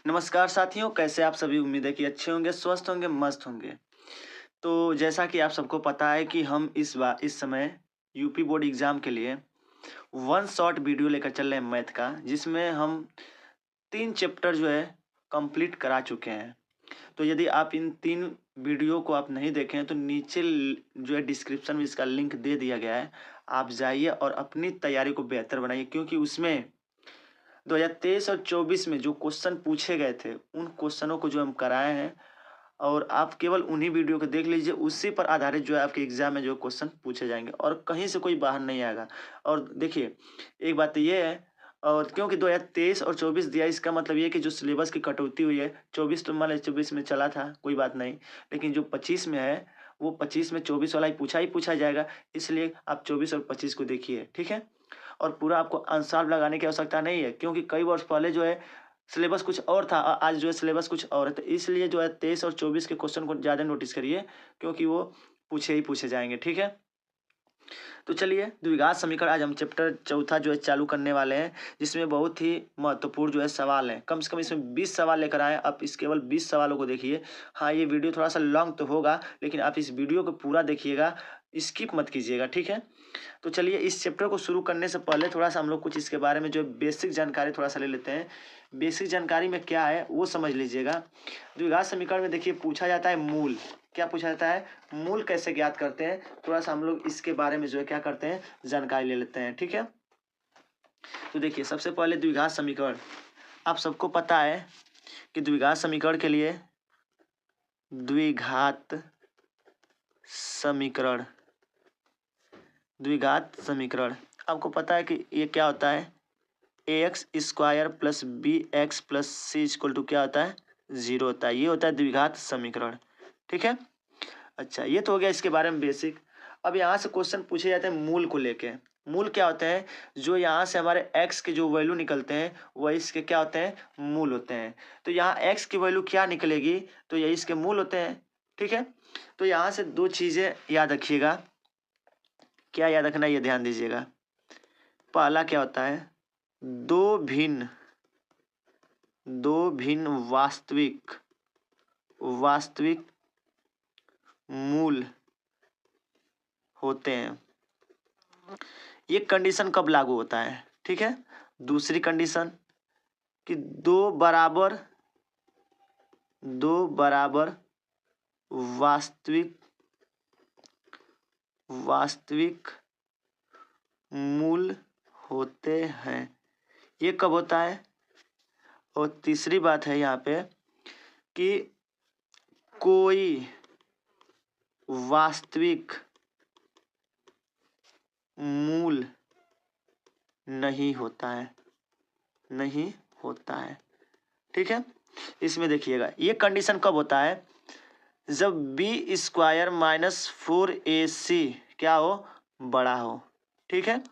नमस्कार साथियों, कैसे आप सभी? उम्मीद है कि अच्छे होंगे, स्वस्थ होंगे, मस्त होंगे। तो जैसा कि आप सबको पता है कि हम इस समय यूपी बोर्ड एग्ज़ाम के लिए वन शॉट वीडियो लेकर चल रहे हैं मैथ का, जिसमें हम 3 चैप्टर जो है कंप्लीट करा चुके हैं। तो यदि आप इन 3 वीडियो को आप नहीं देखे हैं तो नीचे जो है डिस्क्रिप्शन में इसका लिंक दे दिया गया है। आप जाइए और अपनी तैयारी को बेहतर बनाइए, क्योंकि उसमें 2023 और 24 में जो क्वेश्चन पूछे गए थे, उन क्वेश्चनों को जो हम कराए हैं और आप केवल उन्हीं वीडियो को देख लीजिए, उसी पर आधारित जो है आपके एग्ज़ाम में जो क्वेश्चन पूछे जाएँगे और कहीं से कोई बाहर नहीं आएगा। और देखिए, एक बात ये है, और क्योंकि 2023 और 24 दिया, इसका मतलब ये है कि जो सिलेबस की कटौती हुई है, 24 तो मान लीजिए 24 में चला था, कोई बात नहीं। लेकिन जो 25 में है, वो 25 में 24 वाला ही पूछा जाएगा, इसलिए आप 24 और 25 को देखिए, ठीक है? और पूरा आपको आंसर लगाने की आवश्यकता नहीं है, क्योंकि कई वर्ष पहले जो है सिलेबस कुछ और था, आज जो है सिलेबस कुछ और है। तो इसलिए जो है 23 और 24 के क्वेश्चन को ज़्यादा नोटिस करिए, क्योंकि वो पूछे ही पूछे जाएंगे, ठीक है? तो चलिए, द्विघात समीकरण आज हम चैप्टर चौथा जो है चालू करने वाले हैं, जिसमें बहुत ही महत्वपूर्ण जो है सवाल हैं। कम से कम इसमें 20 सवाल लेकर आए हैं। आप इस केवल 20 सवालों को देखिए। हाँ, ये वीडियो थोड़ा सा लॉन्ग तो होगा, लेकिन आप इस वीडियो को पूरा देखिएगा, स्किप मत कीजिएगा, ठीक है? तो चलिए, इस चैप्टर को शुरू करने से पहले थोड़ा-सा हम लोग कुछ इसके बारे में जो बेसिक जानकारी थोड़ा-सा ले लेते हैं। बेसिक जानकारी में क्या है वो समझ लीजिएगा। द्विघात समीकरण में देखिए पूछा जाता है मूल। क्या पूछा जाता है? मूल कैसे ज्ञात करते हैं? थोड़ा-सा हम लोग इसके बारे में जो है क्या करते हैं, जानकारी ले लेते हैं, ठीक है? तो देखिए, सबसे पहले द्विघात समीकरण। आप सबको पता है कि द्विघात समीकरण के लिए द्विघात समीकरण द्विघात समीकरण आपको पता है कि ये क्या होता है? ax square plus B x plus C equal to क्या होता है? 0 होता है। ये होता है द्विघात समीकरण, ठीक है? अच्छा, ये तो हो गया इसके बारे में बेसिक। अब यहाँ से क्वेश्चन पूछे जाते हैं मूल को लेके। मूल क्या होते हैं? जो यहाँ से हमारे x के जो वैल्यू निकलते हैं, वही इसके क्या होते हैं? मूल होते हैं। तो यहाँ x की वैल्यू क्या निकलेगी? तो यही इसके मूल होते हैं, ठीक है? तो यहाँ से 2 चीज़ें याद रखिएगा। क्या याद रखना है, ये ध्यान दीजिएगा। पहला क्या होता है? दो भिन्न वास्तविक मूल होते हैं। ये कंडीशन कब लागू होता है? ठीक है। दूसरी कंडीशन कि दो बराबर वास्तविक मूल होते हैं। ये कब होता है? और तीसरी बात है यहाँ पे कि कोई वास्तविक मूल नहीं होता है, ठीक है? इसमें देखिएगा, ये कंडीशन कब होता है? जब बी स्क्वायर माइनस 4ac क्या हो? बड़ा हो, ठीक है?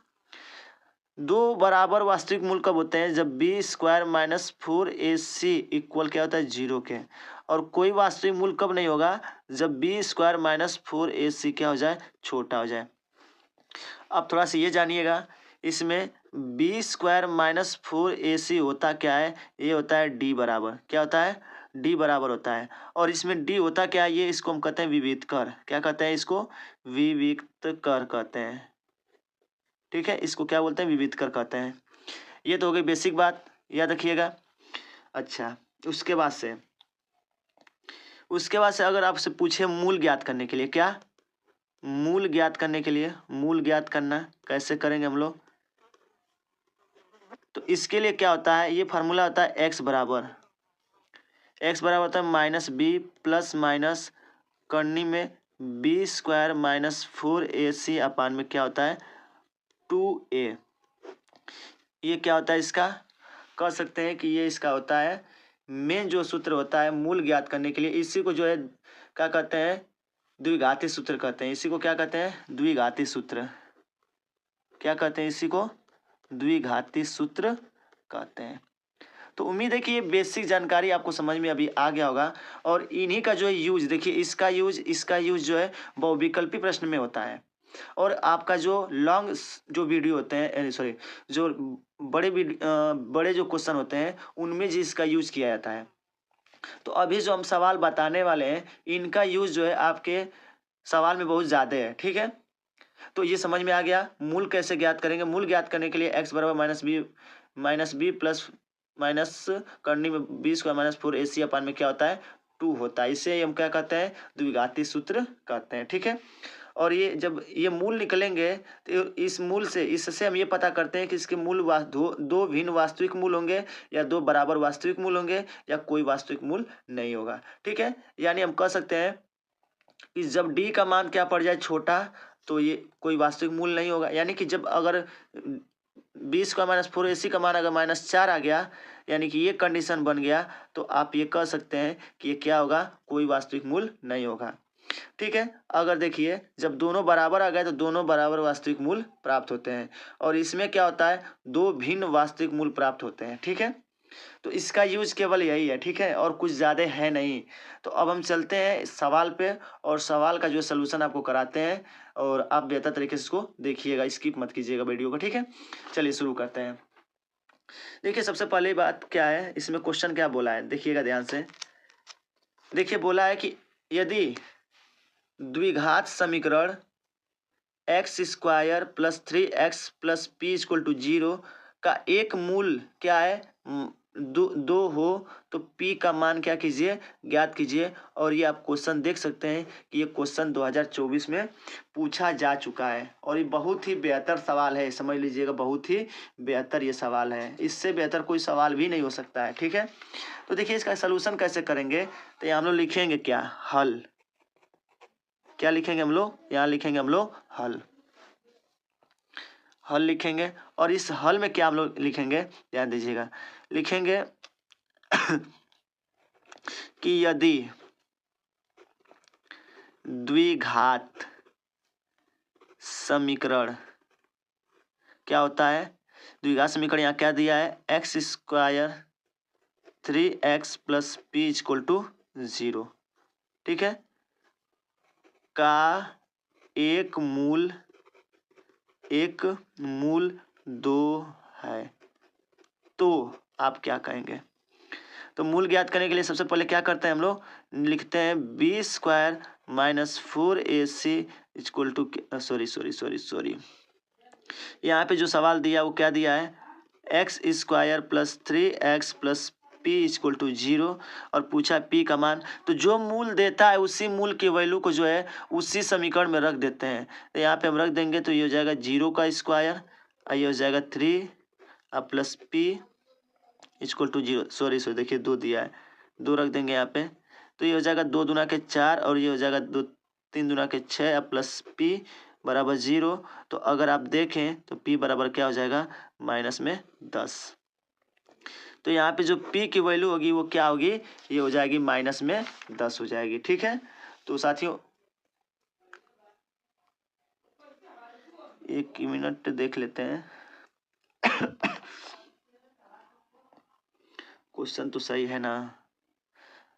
दो बराबर वास्तविक मूल कब होते हैं? जब b square minus 4ac equal क्या होता है? 0 के। और कोई वास्तविक मूल कब नहीं होगा? जब बी स्क्वायर माइनस 4ac क्या हो जाए? छोटा हो जाए। अब थोड़ा सा ये जानिएगा, इसमें बी स्क्वायर माइनस 4ac होता क्या है? ये होता है डी बराबर। क्या होता है? डी बराबर होता है। और इसमें डी होता क्या है? ये इसको हम कहते हैं विविक्त कर। क्या कहते हैं इसको? विविक्त कर कहते हैं, ठीक है? इसको क्या बोलते हैं? विविक्त कर कहते हैं। ये तो हो गई बेसिक बात, याद रखिएगा। अच्छा, उसके बाद से अगर आपसे पूछे मूल ज्ञात करने के लिए, क्या मूल ज्ञात करने के लिए, मूल ज्ञात करना कैसे करेंगे हम लोग? तो इसके लिए क्या होता है? ये फार्मूला होता है x बराबर होता है माइनस बी प्लस माइनस करनी में बी स्क्वायर माइनस 4ac अपान में क्या होता है? 2a। ये क्या होता है इसका? कह सकते हैं कि ये इसका होता है मेन जो सूत्र होता है मूल ज्ञात करने के लिए। इसी को जो है क्या कहते हैं? द्विघाती सूत्र कहते हैं। इसी को क्या कहते हैं? द्विघाती सूत्र। क्या कहते हैं इसी को? द्विघाती सूत्र कहते हैं। तो उम्मीद है कि ये बेसिक जानकारी आपको समझ में अभी आ गया होगा। और इन्हीं का जो है यूज देखिए, इसका यूज जो है बहुविकल्पी प्रश्न में होता है। और आपका जो लॉन्ग जो वीडियो होते हैं, सॉरी, जो बड़े जो क्वेश्चन होते हैं उनमें जिसका यूज किया जाता है। तो अभी जो हम सवाल बताने वाले हैं इनका यूज जो है आपके सवाल में बहुत ज़्यादा है, ठीक है। तो ये समझ में आ गया। मूल कैसे ज्ञात करेंगे? मूल ज्ञात करने के लिए x बराबर माइनस बी प्लस माइनस करनी में बी स्क्वायर माइनस 4ac अपान में क्या होता है 2 होता है। इसे हम क्या कहते हैं? द्विघाती सूत्र कहते हैं, ठीक है। और ये जब ये मूल निकलेंगे तो इस मूल से इससे हम ये पता करते हैं कि इसके मूल दो भिन्न वास्तविक मूल होंगे या दो बराबर वास्तविक मूल होंगे या कोई वास्तविक मूल नहीं होगा, ठीक है। यानी हम कह सकते हैं कि जब d का मान क्या पड़ जाए छोटा तो ये कोई वास्तविक मूल नहीं होगा। यानी कि जब अगर 20 का माइनस 4ac का मान अगर -4 आ गया यानी कि ये कंडीशन बन गया तो आप ये कह सकते हैं कि ये क्या होगा? कोई वास्तविक मूल नहीं होगा, ठीक है। अगर देखिए जब दोनों बराबर आ गए तो दोनों बराबर वास्तविक मूल प्राप्त होते हैं और इसमें क्या होता है? दो भिन्न वास्तविक मूल प्राप्त होते हैं, ठीक है। तो इसका यूज केवल यही है, ठीक है, और कुछ ज़्यादा है नहीं। तो अब हम चलते हैं इस सवाल पे और सवाल का जो सलूशन आपको कराते हैं और आप बेहतर तरीके से इसको देखिएगा, स्किप मत कीजिएगा वीडियो को, ठीक है। चलिए शुरू करते हैं। देखिए सबसे पहली बात क्या है, इसमें क्वेश्चन क्या बोला है देखिएगा ध्यान से। देखिए बोला है कि यदि द्विघात समीकरण x square plus 3x plus p equal to 0 का एक मूल क्या है? दो हो तो p का मान क्या कीजिए? ज्ञात कीजिए। और ये आप क्वेश्चन देख सकते हैं कि ये क्वेश्चन 2024 में पूछा जा चुका है और ये बहुत ही बेहतर सवाल है, समझ लीजिएगा, बहुत ही बेहतर ये सवाल है। इससे बेहतर कोई सवाल भी नहीं हो सकता है, ठीक है। तो देखिए इसका सलूशन कैसे करेंगे, तो यहाँ हम लोग लिखेंगे क्या? हल। क्या लिखेंगे हम लोग? यहाँ लिखेंगे हम लोग हल। हल लिखेंगे और इस हल में क्या हम लोग लिखेंगे ध्यान दीजिएगा, लिखेंगे कि यदि द्विघात समीकरण क्या होता है? द्विघात समीकरण यहाँ क्या दिया है? X square 3x plus p equal to 0, ठीक है, का एक मूल दो है तो आप क्या कहेंगे? तो मूल ज्ञात करने के लिए सबसे पहले क्या करते हैं हम लोग? लिखते हैं b square minus 4ac equal to sorry यहाँ पे जो सवाल दिया वो क्या दिया है? X square plus 3x plus p equal to 0 और पूछा p का मान। तो जो मूल देता है उसी मूल की वैल्यू को जो है उसी समीकरण में रख देते हैं। तो यहाँ पे हम रख देंगे तो ये हो जाएगा 0 का स्क्वायर और ये हो जाएगा 3 plus p equal to 0 sorry देखिए 2 दिया है, 2 रख देंगे यहाँ पे। तो ये हो जाएगा 2 दूना के 4 और ये हो जाएगा 3 दूना के 6 प्लस p बराबर 0। तो अगर आप देखें तो p बराबर क्या हो जाएगा? -10। तो यहाँ पे जो p की वैल्यू होगी वो क्या होगी? ये हो जाएगी -10 हो जाएगी, ठीक है। तो साथियों एक मिनट देख लेते हैं क्वेश्चन तो सही है ना?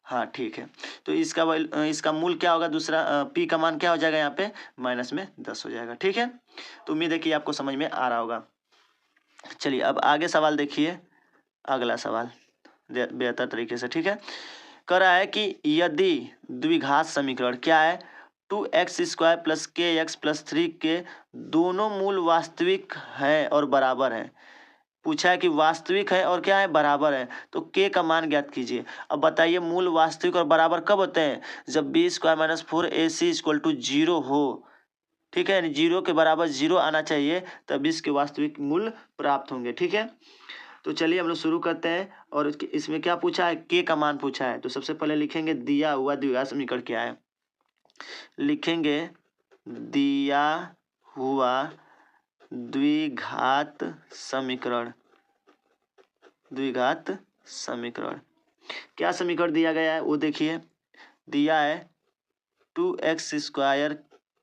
हाँ ठीक है। तो इसका मूल क्या होगा? दूसरा p का मान क्या हो जाएगा? यहाँ पे -10 हो जाएगा, ठीक है। तो उम्मीद है कि आपको समझ में आ रहा होगा। चलिए अब आगे सवाल देखिए, अगला सवाल बेहतर तरीके से, ठीक है। कह रहा है कि यदि द्विघात समीकरण क्या है? 2x स्क्वायर प्लस के एक्स प्लस 3 के दोनों मूल वास्तविक हैं और बराबर हैं। पूछा है कि वास्तविक है और क्या है? बराबर है। तो k का मान ज्ञात कीजिए। अब बताइए मूल वास्तविक और बराबर कब होते हैं? जब b square minus 4ac equal to 0 हो, ठीक है, यानी 0 के बराबर 0 आना चाहिए तब इसके वास्तविक मूल्य प्राप्त होंगे, ठीक है। तो चलिए हम लोग शुरू करते हैं और इसमें क्या पूछा है? k का मान पूछा है। तो सबसे पहले लिखेंगे दिया हुआ द्विघात समीकरण क्या है। लिखेंगे दिया हुआ द्विघात समीकरण। द्विघात समीकरण क्या समीकरण दिया गया है वो देखिए। दिया है 2x स्क्वायर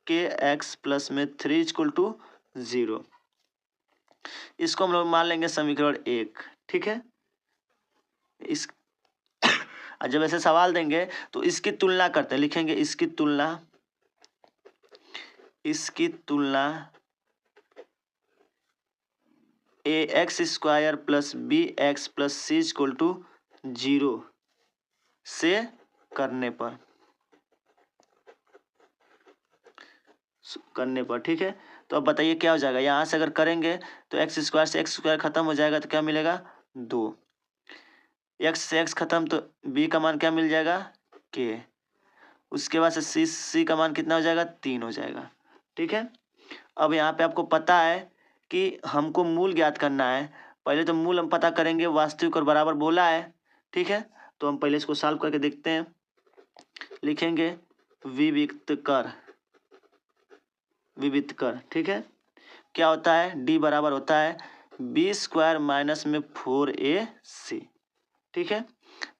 के एक्स प्लस में 3 इक्वल टू 0। इसको हम लोग मान लेंगे समीकरण 1, ठीक है। इस जब ऐसे सवाल देंगे तो इसकी तुलना करते हैं, लिखेंगे इसकी तुलना A X square plus B x plus C equal to 0 से करने पर ठीक है। तो अब बताइए क्या हो जाएगा, यहाँ से अगर करेंगे तो एक्स स्क्वायर से एक्स स्क्वायर खत्म हो जाएगा तो क्या मिलेगा 2, एक्स से एक्स खत्म तो बी का मान क्या मिल जाएगा के, उसके बाद से सी का मान कितना हो जाएगा 3 हो जाएगा। ठीक है। अब यहाँ पे आपको पता है कि हमको मूल ज्ञात करना है। पहले तो मूल हम पता करेंगे, वास्तविक और बराबर बोला है। ठीक है, तो हम पहले इसको सॉल्व करके देखते हैं। लिखेंगे विविक्त कर। ठीक है, क्या होता है डी बराबर होता है बी स्क्वायर माइनस में 4ac। ठीक है,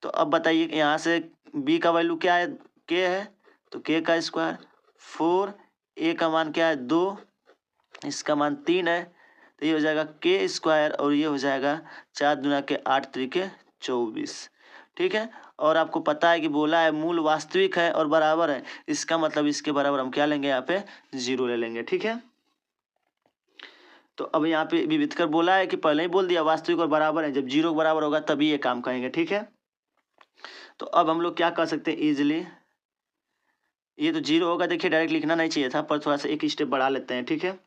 तो अब बताइए यहाँ से बी का वैल्यू क्या है के है, तो के का स्क्वायर, 4 ए का मान क्या है 2, इसका मान 3 है, तो ये हो जाएगा के स्क्वायर और ये हो जाएगा 4 दूना के 8 त्रिके 24। ठीक है, और आपको पता है कि बोला है मूल वास्तविक है और बराबर है, इसका मतलब इसके बराबर हम क्या लेंगे यहाँ पे 0 ले लेंगे। ठीक है, तो अब यहाँ पे विविधकर बोला है कि पहले ही बोल दिया वास्तविक और बराबर है, जब 0 बराबर होगा तभी ये काम करेंगे। ठीक है, तो अब हम लोग क्या कर सकते हैं इजिली, ये तो 0 होगा, देखिए डायरेक्ट लिखना नहीं चाहिए था पर थोड़ा सा एक स्टेप बढ़ा लेते हैं। ठीक है,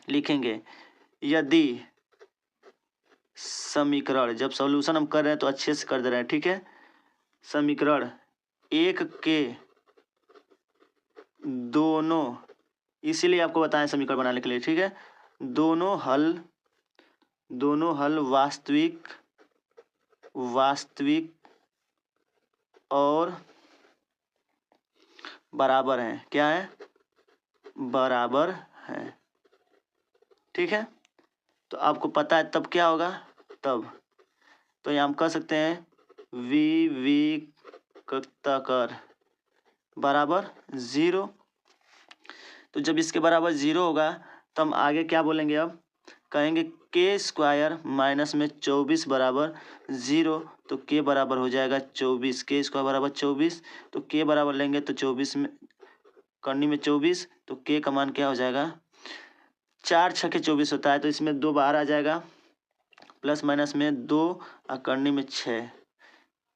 लिखेंगे यदि समीकरण, जब सॉल्यूशन हम कर रहे हैं तो अच्छे से कर दे रहे हैं। ठीक है, समीकरण एक के दोनों, इसीलिए आपको बताएं समीकरण बनाने के लिए। ठीक है, दोनों हल वास्तविक और बराबर हैं। क्या है बराबर है। ठीक है, तो आपको पता है तब क्या होगा, तब तो यहाँ हम कह सकते हैं विविक्तकर बराबर 0। तो जब इसके बराबर 0 होगा तो हम आगे क्या बोलेंगे, अब कहेंगे के स्क्वायर माइनस में 24 बराबर 0, तो के बराबर हो जाएगा 24, के स्क्वायर बराबर 24, तो के बराबर लेंगे तो 24 में करनी में 24, तो के का मान क्या हो जाएगा 4 छके 24 होता है, तो इसमें 2 बाहर आ जाएगा, प्लस माइनस में 2 और करनी में 6,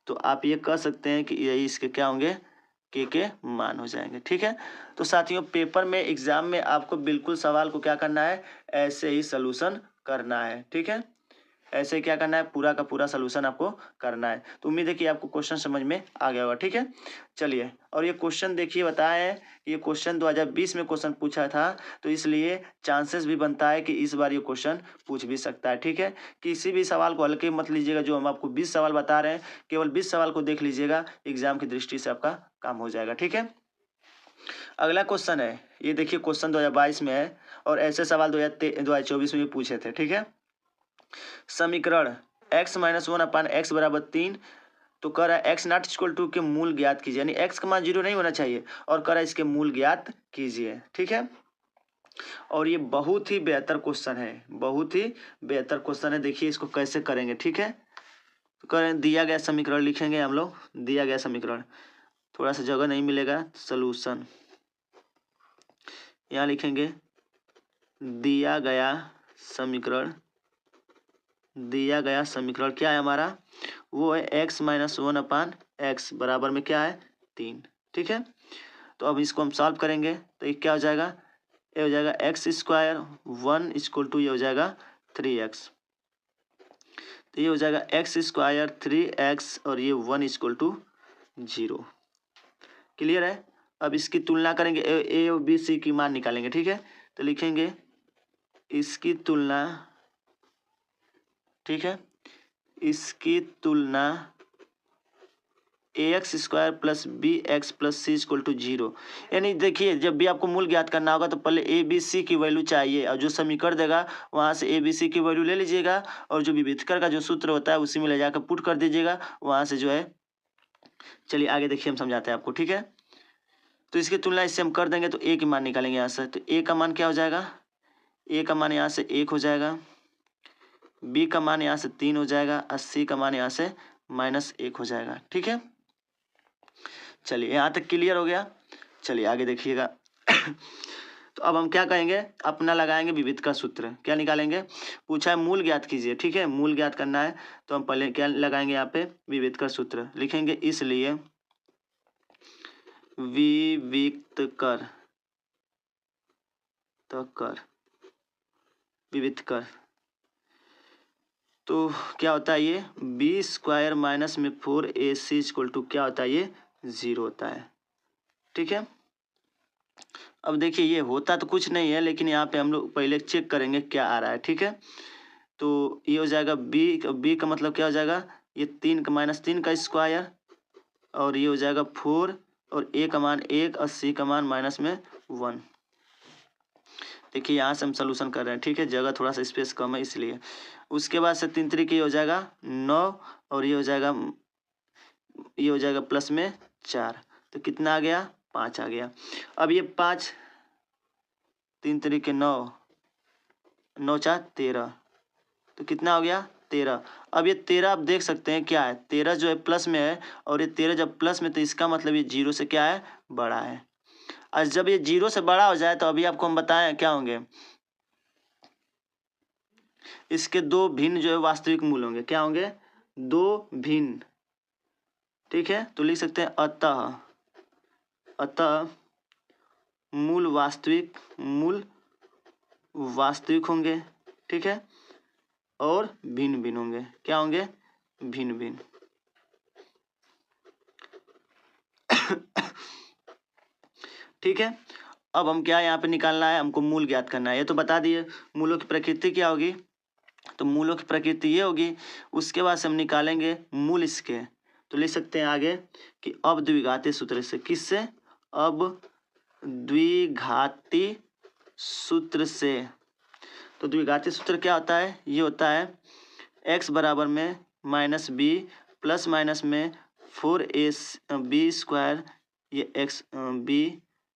तो आप ये कह सकते हैं कि यही इसके क्या होंगे के मान हो जाएंगे। ठीक है, तो साथियों पेपर में एग्जाम में आपको बिल्कुल सवाल को क्या करना है, ऐसे ही सलूशन करना है। ठीक है, ऐसे क्या करना है, पूरा का पूरा सलूशन आपको करना है। तो उम्मीद है कि आपको क्वेश्चन समझ में आ गया होगा। ठीक है, चलिए, और ये क्वेश्चन देखिए बताया है, ये क्वेश्चन 2020 में क्वेश्चन पूछा था, तो इसलिए चांसेस भी बनता है कि इस बार ये क्वेश्चन पूछ भी सकता है। ठीक है, किसी भी सवाल को हल्के मत लीजिएगा, जो हम आपको 20 सवाल बता रहे हैं केवल 20 सवाल को देख लीजिएगा, एग्जाम की दृष्टि से आपका काम हो जाएगा। ठीक है, अगला क्वेश्चन है, ये देखिए क्वेश्चन 2022 में है और ऐसे सवाल 2024 में भी पूछे थे। ठीक है, समीकरण x माइनस 1 अपान एक्स बराबर 3, तो कह रहा है एक्स नॉट इक्वल टू के मूल ज्ञात कीजिए, यानी एक्स का मान 0 नहीं होना चाहिए, और कह रहा है इसके मूल ज्ञात कीजिए। ठीक है, और ये बहुत ही बेहतर क्वेश्चन है, बहुत ही बेहतर क्वेश्चन है, देखिए इसको कैसे करेंगे। ठीक है, तो करें दिया गया समीकरण लिखेंगे हम लोग, दिया गया समीकरण, थोड़ा सा जगह नहीं मिलेगा, सलूशन यहाँ लिखेंगे दिया गया समीकरण क्या है हमारा, वो है x माइनस 1 अपान एक्स बराबर में क्या है 3। ठीक है, तो अब इसको हम सॉल्व करेंगे तो ये क्या हो जाएगा, ये हो जाएगा एक्स स्क्वायर 1 इक्वल टू ये हो जाएगा 3x, तो ये हो जाएगा एक्स स्क्वायर 3x और ये 1 इक्वल टू 0। क्लियर है, अब इसकी तुलना करेंगे, ए और बी सी की मान निकालेंगे। ठीक है, तो लिखेंगे इसकी तुलना, ठीक है, इसकी तुलना A X square plus B x plus C equal to 0, यानी देखिए जब भी आपको मूल ज्ञात करना होगा तो पहले ए बी सी की वैल्यू चाहिए, और जो समीकरण देगा वहाँ से ए बी सी की वैल्यू ले लीजिएगा, और जो विविधकर का जो सूत्र होता है उसी में ले जाकर पुट कर दीजिएगा, वहाँ से जो है, चलिए आगे देखिए हम समझाते हैं आपको। ठीक है, तो इसकी तुलना इससे हम कर देंगे तो ए की मान निकालेंगे यहाँ से, तो ए का मान क्या हो जाएगा, ए का मान यहाँ से 1 हो जाएगा, बी का मान यहाँ से 3 हो जाएगा, और सी का मान यहाँ से -1 हो जाएगा। ठीक है, चलिए यहाँ तक क्लियर हो गया, चलिए आगे देखिएगा। तो तो अब हम क्या कहेंगे, अपना लगाएंगे विविध का सूत्र। क्या निकालेंगे, पूछा है मूल ज्ञात कीजिए, ठीक है, मूल ज्ञात करना है तो हम पहले क्या लगाएंगे, यहाँ पे विविध का सूत्र लिखेंगे, इसलिए विविक्त कर विविध कर। तो क्या होता है, ये बी स्क्वायर माइनस में 4ac इक्वल टू क्या होता है, ये 0 होता है, ठीक है। अब देखिए ये होता तो कुछ नहीं है, लेकिन यहाँ पे हम लोग पहले चेक करेंगे क्या आ रहा है, ठीक है। तो ये हो जाएगा बी का मतलब क्या हो जाएगा, ये 3 का माइनस 3 का स्क्वायर, और ये हो जाएगा 4, और ए का मान 1 और सी का मान माइनस में 1। देखिए यहाँ से हम सोल्यूशन कर रहे हैं, ठीक है, जगह थोड़ा सा स्पेस कम है इसलिए। उसके बाद से 3 तरीके हो जाएगा 9, और ये हो जाएगा प्लस में 4, तो कितना आ गया, 5 आ गया। अब ये 5 3 तरीके 9 9 4 13, तो कितना हो गया 13। अब ये 13 आप देख सकते हैं क्या है, 13 जो है प्लस में है, और ये 13 जब प्लस में तो इसका मतलब ये 0 से क्या है, बड़ा है। और जब ये 0 से बड़ा हो जाए तो अभी आपको हम बताएं क्या होंगे, इसके दो भिन्न जो है वास्तविक मूल होंगे। क्या होंगे, दो भिन्न, ठीक है। तो लिख सकते हैं अतः मूल वास्तविक होंगे, ठीक है, और भिन्न भिन्न होंगे। क्या होंगे, भिन्न भिन्न। ठीक है। अब हम क्या यहाँ पे निकालना है, हमको मूल ज्ञात करना है। ये तो बता दिए मूलों की प्रकृति क्या होगी, तो मूलों की प्रकृति ये होगी। उसके बाद से हम निकालेंगे मूल इसके, तो लिख सकते हैं आगे कि अब द्विघाती सूत्र से, किससे, अब द्विघाती सूत्र से। तो द्विघाती सूत्र क्या होता है, ये होता है x बराबर में माइनस बी प्लस माइनस में 4b स्क्वायर, ये x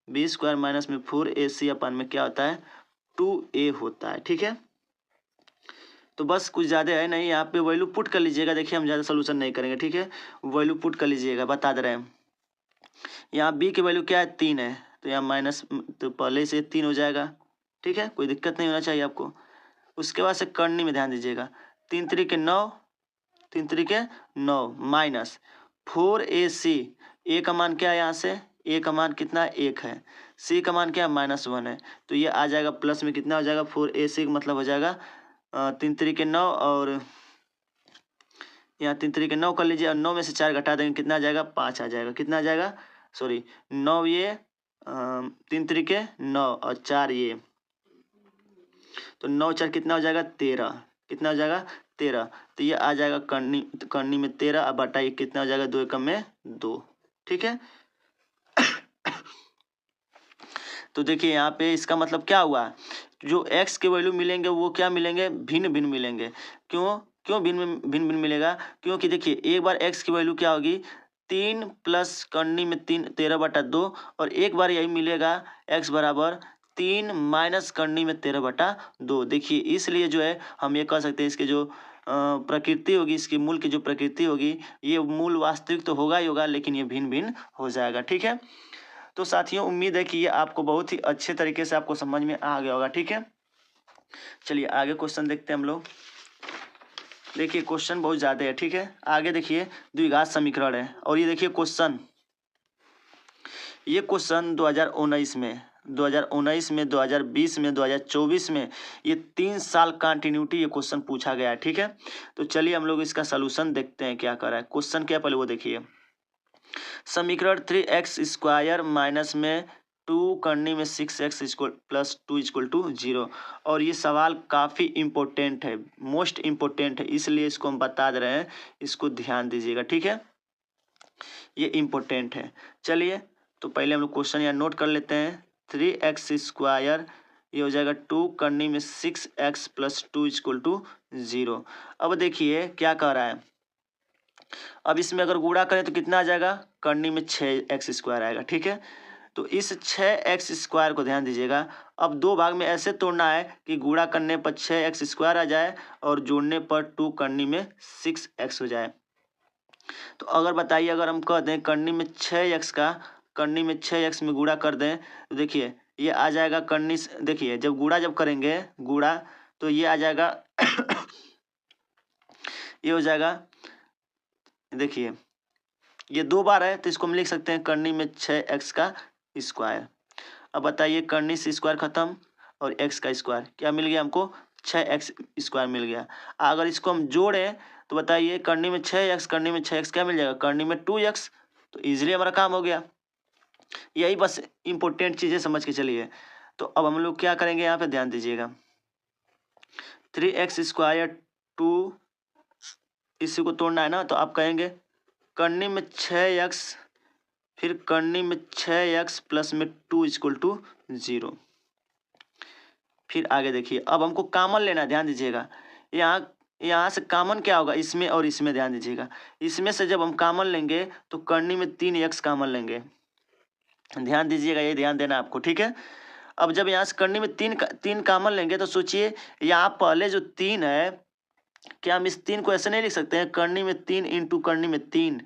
बी स्क्वायर माइनस में 4ac अपन में क्या होता है 2a होता है, ठीक है। तो बस कुछ ज़्यादा है नहीं, यहाँ पे वैल्यू पुट कर लीजिएगा। देखिए हम ज़्यादा सोल्यूशन नहीं करेंगे, ठीक है, वैल्यू पुट कर लीजिएगा, बता दे रहे हैं। यहाँ b की वैल्यू क्या है 3 है, तो यहाँ माइनस, तो पहले से 3 हो जाएगा, ठीक है, कोई दिक्कत नहीं होना चाहिए आपको। उसके बाद से करनी में ध्यान दीजिएगा, 3 तरीके 9 माइनस 4ac, ए का मान क्या है, यहाँ से ए का मान कितना 1 है, सी का मान क्या है -1 है, तो ये आ जाएगा प्लस में कितना हो जाएगा 4ac, मतलब हो जाएगा 3 तरीके 9, और यहाँ 3 तरीके 9 कर लीजिए, और 9 में से 4 घटा देंगे, कितना आ जाएगा 5 आ जाएगा। कितना आ जाएगा, सॉरी 9 ये 3 तरीके 9 और 4 ये, तो 9 4 कितना हो जाएगा 13, कितना हो जाएगा 13, तो ये आ जाएगा करनी में 13, अब बटाइए कितना हो जाएगा 2 एकम में 2, ठीक है। तो देखिए यहाँ पे इसका मतलब क्या हुआ, जो x के वैल्यू मिलेंगे वो क्या मिलेंगे, भिन्न भिन्न मिलेंगे। क्यों भिन्न भिन्न मिलेगा, क्योंकि देखिए एक बार x की वैल्यू क्या होगी 3 प्लस करनी में 3 13/2, और एक बार यही मिलेगा x बराबर 3 माइनस करनी में 13/2। देखिए इसलिए जो है हम ये कह सकते हैं, इसके जो प्रकृति होगी, इसकी मूल की जो प्रकृति होगी, ये मूल वास्तविक तो होगा ही होगा, लेकिन ये भिन्न भिन्न हो जाएगा, ठीक है। तो साथियों उम्मीद है कि ये आपको बहुत ही अच्छे तरीके से आपको समझ में आ गया होगा, ठीक है। चलिए आगे क्वेश्चन देखते हैं हम लोग। देखिए क्वेश्चन बहुत ज़्यादा है, ठीक है। आगे देखिए द्विघात समीकरण है, और ये देखिए ये क्वेश्चन 2019 में 2020 में 2024 में ये 3 साल कंटिन्यूटी ये क्वेश्चन पूछा गया है, ठीक है। तो चलिए हम लोग इसका सोल्यूशन देखते हैं क्या कर रहा है। क्वेश्चन क्या पहले वो देखिए, समीकरण 3x स्क्वायर माइनस में 2 करनी में 6x प्लस 2 इक्वल टू 0। और ये सवाल काफ़ी इम्पोर्टेंट है, मोस्ट इम्पोर्टेंट है, इसलिए इसको हम बता दे रहे हैं, इसको ध्यान दीजिएगा, ठीक है, ये इम्पोर्टेंट है। चलिए तो पहले हम लोग क्वेश्चन यहाँ नोट कर लेते हैं। 3x स्क्वायर ये हो जाएगा 2 करनी में 6x प्लस 2 इक्वल टू 0। अब देखिए क्या कह रहा है, अब इसमें अगर गुणा करें तो कितना आ जाएगा, करनी में 6x स्क्वायर आएगा, ठीक है। तो इस 6x स्क्वायर को ध्यान दीजिएगा, अब दो भाग में ऐसे तोड़ना है कि गुणा करने पर 6x स्क्वायर आ जाए और जोड़ने पर 2 करनी में 6x हो जाए। तो अगर बताइए, अगर हम कह दें करनी में 6x में गुणा कर दें, तो देखिए ये आ जाएगा करनी देखिए जब गुणा जब करेंगे गुणा तो ये आ जाएगा ये हो जाएगा देखिए ये 2 बार है तो इसको हम लिख सकते हैं करनी में 6x का स्क्वायर। अब बताइए करनी से स्क्वायर खत्म और x का स्क्वायर क्या मिल गया हमको 6x स्क्वायर मिल गया। अगर इसको हम जोड़ें तो बताइए करनी में 6x करनी में 6x क्या मिल जाएगा करनी में 2x। तो इजीली हमारा काम हो गया। यही बस इंपॉर्टेंट चीज़ें समझ के चलिए। तो अब हम लोग क्या करेंगे यहाँ पे ध्यान दीजिएगा 3x स्क्वायर 2 इसी को तोड़ना है ना तो आप कहेंगे करनी में 6x फिर करनी में 6x प्लस में 2 इक्वल टू 0। फिर आगे देखिए अब हमको कॉमन लेना ध्यान दीजिएगा यहाँ से कॉमन क्या होगा इसमें और इसमें ध्यान दीजिएगा। इसमें से जब हम कॉमन लेंगे तो करनी में 3x कॉमन लेंगे। ध्यान दीजिएगा ये ध्यान देना आपको ठीक है। अब जब यहाँ से करनी में तीन कॉमन लेंगे तो सोचिए यहाँ पहले जो 3 है क्या हम इस 3 को ऐसे नहीं लिख सकते हैं करनी में 3 इंटू करनी में 3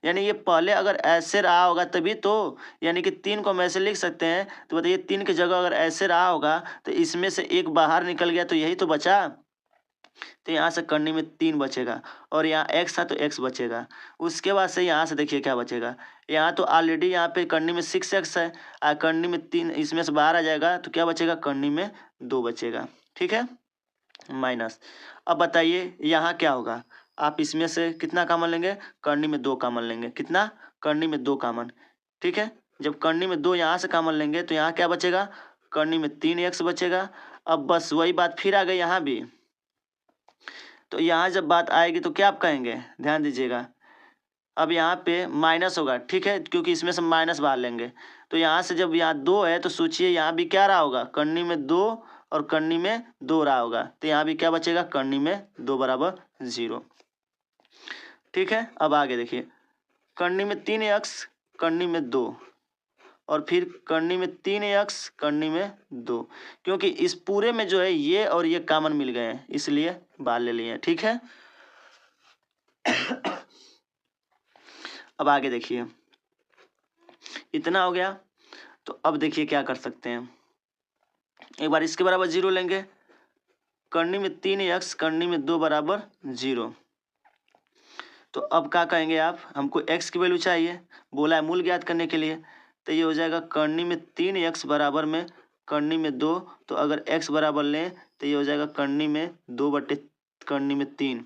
यानी ये पहले अगर ऐसे रहा होगा तभी तो यानी कि 3 को हम ऐसे लिख सकते हैं। तो बताइए 3 की जगह अगर ऐसे रहा होगा तो इसमें से एक बाहर निकल गया तो यही तो बचा। तो यहाँ से करनी में 3 बचेगा और यहाँ x था तो x बचेगा। उसके बाद से यहाँ से देखिए क्या बचेगा यहाँ तो ऑलरेडी यहाँ पे करनी में 6x है और करनी में 3 इसमें से बाहर आ जाएगा तो क्या बचेगा करनी में 2 बचेगा ठीक है माइनस। अब बताइए यहाँ क्या होगा आप इसमें से कितना कॉमन लेंगे करनी में 2 कॉमन लेंगे कितना करनी में 2 कॉमन ठीक है। जब करनी में 2 यहाँ से कॉमन लेंगे तो यहाँ क्या बचेगा करनी में 3x बचेगा। अब बस वही बात फिर आ गई यहाँ भी। तो यहाँ जब बात आएगी तो क्या आप कहेंगे ध्यान दीजिएगा अब यहाँ पे माइनस होगा ठीक है क्योंकि इसमें से माइनस बाहर लेंगे। तो यहाँ से जब यहाँ 2 है तो सोचिए यहाँ भी क्या रहा होगा करनी में 2 और करनी में 2 रहा होगा तो यहाँ भी क्या बचेगा करनी में 2 बराबर 0 ठीक है। अब आगे देखिए करनी में 3x करनी में 2 और फिर करनी में 3x करनी में 2 क्योंकि इस पूरे में जो है ये और ये कॉमन मिल गए हैं इसलिए बाहर ले लिए ठीक है। अब आगे देखिए इतना हो गया। तो अब देखिए क्या कर सकते हैं एक बार इसके बराबर 0 लेंगे करनी में 3x करनी में 2 बराबर 0। तो अब क्या कहेंगे आप हमको x की वैल्यू चाहिए बोला है मूल ज्ञात करने के लिए। तो ये हो जाएगा करनी में 3x बराबर में करनी में 2 तो अगर x बराबर लें तो ये हो जाएगा करनी में 2 बटे करनी में 3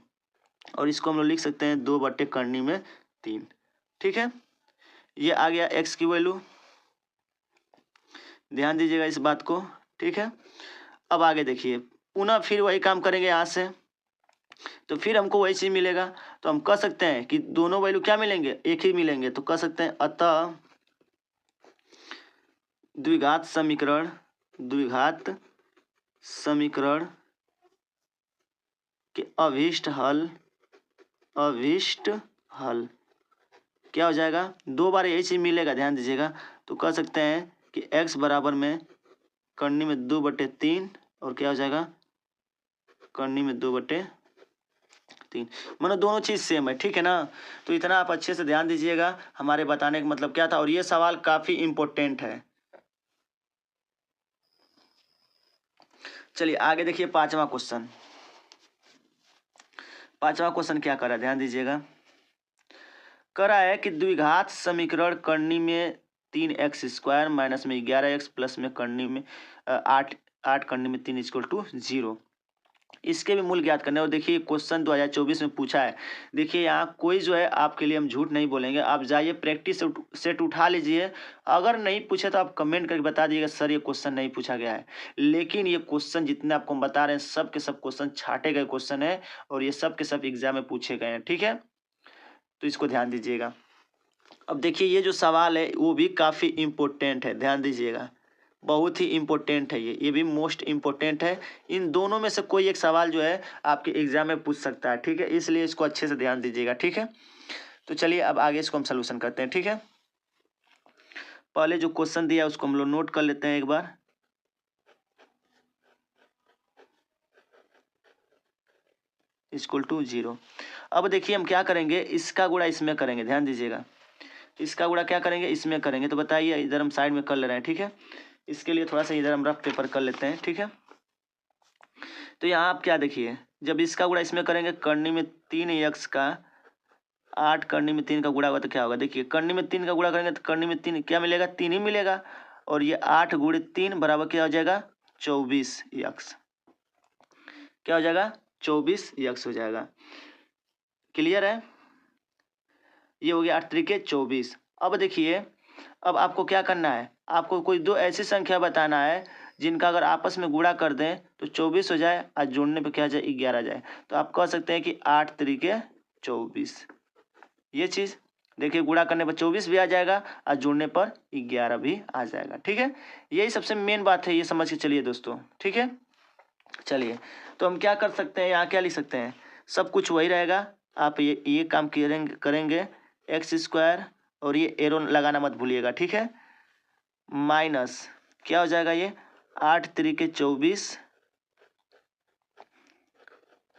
और इसको हम लोग लिख सकते हैं 2 बटे करनी में 3 ठीक है। ये आ गया x की वैल्यू ध्यान दीजिएगा इस बात को ठीक है। अब आगे देखिए पुनः फिर वही काम करेंगे यहाँ से तो फिर हमको वही चीज़ मिलेगा। तो हम कह सकते हैं कि दोनों वैल्यू क्या मिलेंगे एक ही मिलेंगे तो कह सकते हैं अतः द्विघात समीकरण के अभीष्ट हल क्या हो जाएगा 2 बार यही चीज़ मिलेगा ध्यान दीजिएगा। तो कह सकते हैं कि x बराबर में करनी में 2 बटे 3 और क्या हो जाएगा करनी में 2 बटे 3 मतलब दोनों चीज़ सेम है ठीक है ना। तो इतना आप अच्छे से ध्यान दीजिएगा हमारे बताने का मतलब क्या था और ये सवाल काफ़ी इम्पोर्टेंट है। चलिए आगे देखिए पांचवा क्वेश्चन क्या करा ध्यान दीजिएगा करा है कि द्विघात समीकरण करनी में 3x स्क्वायर माइनस में 11x प्लस में करनी में 8 करनी में 3 इक्वल टू 0 इसके भी मूल ज्ञात करने। और देखिए क्वेश्चन 2024 में पूछा है। देखिए यहाँ कोई जो है आपके लिए हम झूठ नहीं बोलेंगे आप जाइए प्रैक्टिस सेट उठा लीजिए। अगर नहीं पूछे तो आप कमेंट करके बता दीजिएगा सर ये क्वेश्चन नहीं पूछा गया है। लेकिन ये क्वेश्चन जितने आपको हम बता रहे हैं सब के सब क्वेश्चन छाटे गए क्वेश्चन है और ये सब के सब एग्जाम में पूछे गए हैं ठीक है। तो इसको ध्यान दीजिएगा। अब देखिए ये जो सवाल है वो भी काफ़ी इम्पोर्टेंट है ध्यान दीजिएगा बहुत ही इम्पोर्टेंट है ये भी मोस्ट इम्पोर्टेंट है। इन दोनों में से कोई एक सवाल जो है आपके एग्जाम में पूछ सकता है ठीक है इसलिए इसको अच्छे से ध्यान दीजिएगा ठीक है। तो चलिए अब आगे इसको हम सलूशन करते हैं ठीक है। पहले जो क्वेश्चन दिया उसको हम लोग नोट कर लेते हैं एक बार। Equal to 0। अब देखिए हम क्या करेंगे इसका गुणा इसमें करेंगे ध्यान दीजिएगा इसका गुणा क्या करेंगे इसमें करेंगे। तो बताइए इधर हम साइड में कर ले रहे हैं ठीक है। इसके लिए थोड़ा सा इधर हम रफ पेपर कर लेते हैं, ठीक है। तो यहाँ आप क्या देखिए, जब इसका गुणा इसमें करेंगे, करनी में 3x का 8 करनी में 3 का गुणा होगा तो क्या होगा, देखिए करनी में 3 का गुणा करेंगे तो करनी में 3 क्या मिलेगा, 3 ही मिलेगा। और ये 8 गुणे 3 बराबर क्या हो जाएगा, 24x। क्या हो जाएगा, 24x हो जाएगा। क्लियर है, ये हो गया 8 तरीके 24। अब देखिए, अब आपको क्या करना है, आपको कोई दो ऐसी संख्या बताना है जिनका अगर आपस में गुणा कर दें तो 24 हो जाए और जोड़ने पे क्या जाए, 11 जाए। तो आप कह सकते हैं कि 8 तरीके 24। ये चीज़ देखिए, गुणा करने पर 24 भी आ जाएगा और जोड़ने पर 11 भी आ जाएगा, ठीक है। यही सबसे मेन बात है, ये समझ के चलिए दोस्तों, ठीक है। चलिए, तो हम क्या कर सकते हैं, यहाँ क्या लिख सकते हैं, सब कुछ वही रहेगा। आप ये काम करेंगे x² और ये एरो लगाना मत भूलिएगा, ठीक है। माइनस क्या हो जाएगा, ये 8 तरीके 24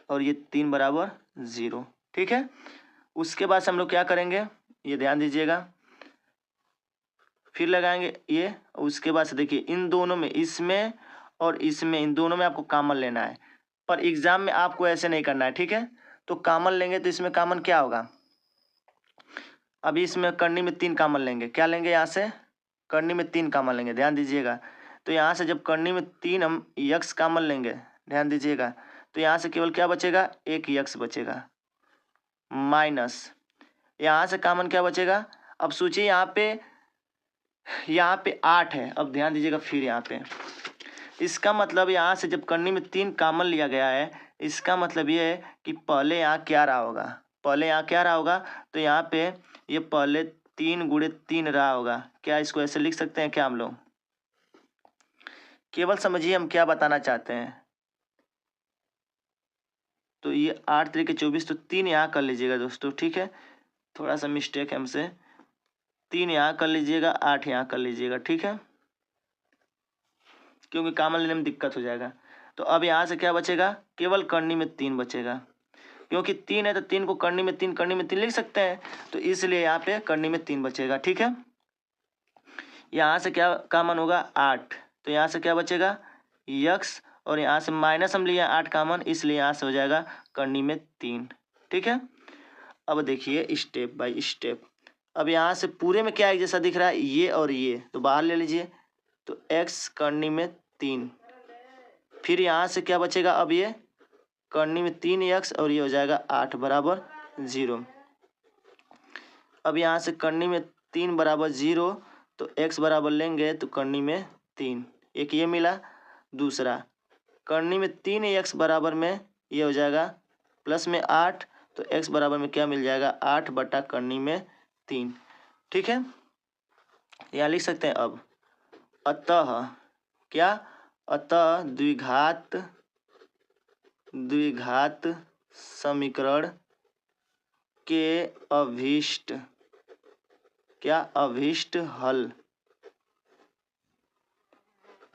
और ये 3 बराबर 0, ठीक है। उसके बाद से हम लोग क्या करेंगे, ये ध्यान दीजिएगा, फिर लगाएंगे ये। उसके बाद से देखिए, इन दोनों में, इसमें और इसमें, इन दोनों में आपको कॉमन लेना है। पर एग्जाम में आपको ऐसे नहीं करना है, ठीक है। तो कॉमन लेंगे तो इसमें कॉमन क्या होगा, अभी इसमें करनी में 3 कॉमन लेंगे, क्या लेंगे, यहाँ से करनी में 3 कॉमन लेंगे, ध्यान दीजिएगा। तो यहाँ से जब करनी में 3 हम यक्स कॉमन लेंगे, ध्यान दीजिएगा, तो यहाँ से केवल क्या बचेगा, एक यक्स बचेगा। माइनस यहाँ से कॉमन क्या बचेगा, अब सोचिए यहाँ पे 8 है। अब ध्यान दीजिएगा, फिर यहाँ पे इसका मतलब यहाँ से जब करनी में 3 कॉमन लिया गया है, इसका मतलब ये है कि पहले यहाँ क्या रहा होगा, पहले यहाँ क्या रहा होगा, तो यहाँ पे ये पहले 3 गुणे 3 रहा होगा। क्या इसको ऐसे लिख सकते हैं क्या हम लोग, केवल समझिए हम क्या बताना चाहते हैं। तो ये 8 तरीके 24, तो 3 यहाँ कर लीजिएगा दोस्तों, ठीक है। थोड़ा सा मिस्टेक है हमसे, 3 यहाँ कर लीजिएगा, 8 यहाँ कर लीजिएगा, ठीक है, क्योंकि कॉमन लेने में दिक्कत हो जाएगा। तो अब यहाँ से क्या बचेगा, केवल करनी में 3 बचेगा, क्योंकि 3 है तो 3 को करनी में 3 लिख सकते हैं, तो इसलिए यहाँ पे करनी में 3 बचेगा, ठीक है। यहाँ से क्या कॉमन होगा, 8, तो यहाँ से क्या बचेगा, यक्स, और यहाँ से माइनस हम लिए 8 कॉमन, इसलिए यहाँ से हो जाएगा करनी में 3, ठीक है। अब देखिए स्टेप बाय स्टेप, अब यहाँ से पूरे में क्या एक जैसा दिख रहा है, ये और ये, तो बाहर ले लीजिए, तो x करनी में 3, फिर यहाँ से क्या बचेगा, अब ये करनी में 3x और ये हो जाएगा 8 बराबर 0। अब यहाँ से करनी में 3 बराबर 0, तो x बराबर लेंगे तो करनी में 3, एक ये मिला। दूसरा करनी में 3x बराबर में ये हो जाएगा प्लस में 8, तो x बराबर में क्या मिल जाएगा, 8 बटा करनी में 3, ठीक है। यहाँ लिख सकते हैं अब, अतः क्या, अतः द्विघात समीकरण के अभीष्ट हल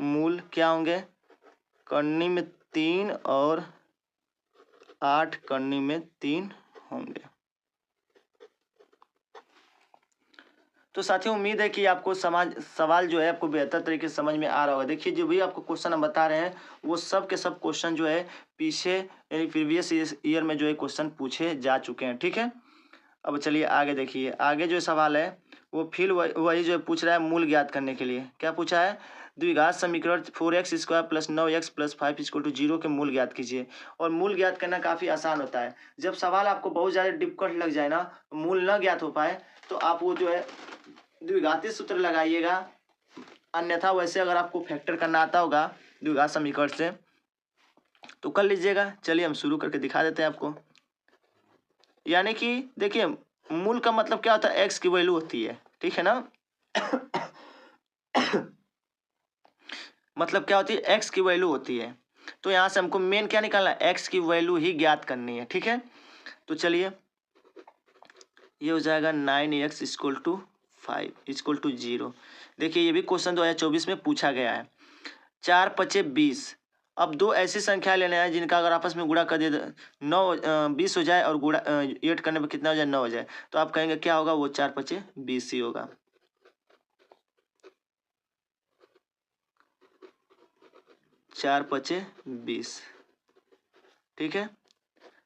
मूल क्या होंगे, करनी में 3 और 8 करनी में 3 होंगे। तो साथियों, उम्मीद है कि आपको सवाल जो है आपको बेहतर तरीके से समझ में आ रहा होगा। देखिए, जो भी आपको क्वेश्चन हम बता रहे हैं वो सब के सब क्वेश्चन जो है पीछे यानी प्रीवियस ईयर में जो है क्वेश्चन पूछे जा चुके हैं, ठीक है। अब चलिए आगे देखिए, आगे जो सवाल है वो फिर वही जो पूछ रहा है मूल ज्ञात करने के लिए। क्या पूछा है, द्विघात समीकरण 4x² + 9x + 5 = 0 के मूल ज्ञात कीजिए। और मूल ज्ञात करना काफ़ी आसान होता है। जब सवाल आपको बहुत ज़्यादा डिफिकल्ट लग जाए ना, मूल न ज्ञात हो पाए, तो आप वो जो है द्विघाती सूत्र लगाइएगा। अन्यथा वैसे अगर आपको फैक्टर करना आता होगा द्विघात समीकरण से तो कर लीजिएगा। चलिए हम शुरू करके दिखा देते हैं आपको। यानी कि देखिए, मूल का मतलब क्या होता है, एक्स की वैल्यू होती है, ठीक है ना। मतलब क्या होती है, एक्स की वैल्यू होती है। तो यहाँ से हमको मेन क्या निकालना है, एक्स की वैल्यू ही ज्ञात करनी है, ठीक है। तो चलिए, ये हो जाएगा 9x = 5 = 0। देखिए, ये भी क्वेश्चन 2024 में पूछा गया है। 4 × 5 = 20। अब दो ऐसी संख्या लेने हैं जिनका अगर आपस में गुणा कर दिए 20 हो जाए और गुणा 8 करने पर कितना हो जाए, 9 हो जाए। तो आप कहेंगे क्या होगा, वो 4 × 5 = 20 ही होगा। 4 पचे 20। ठीक है,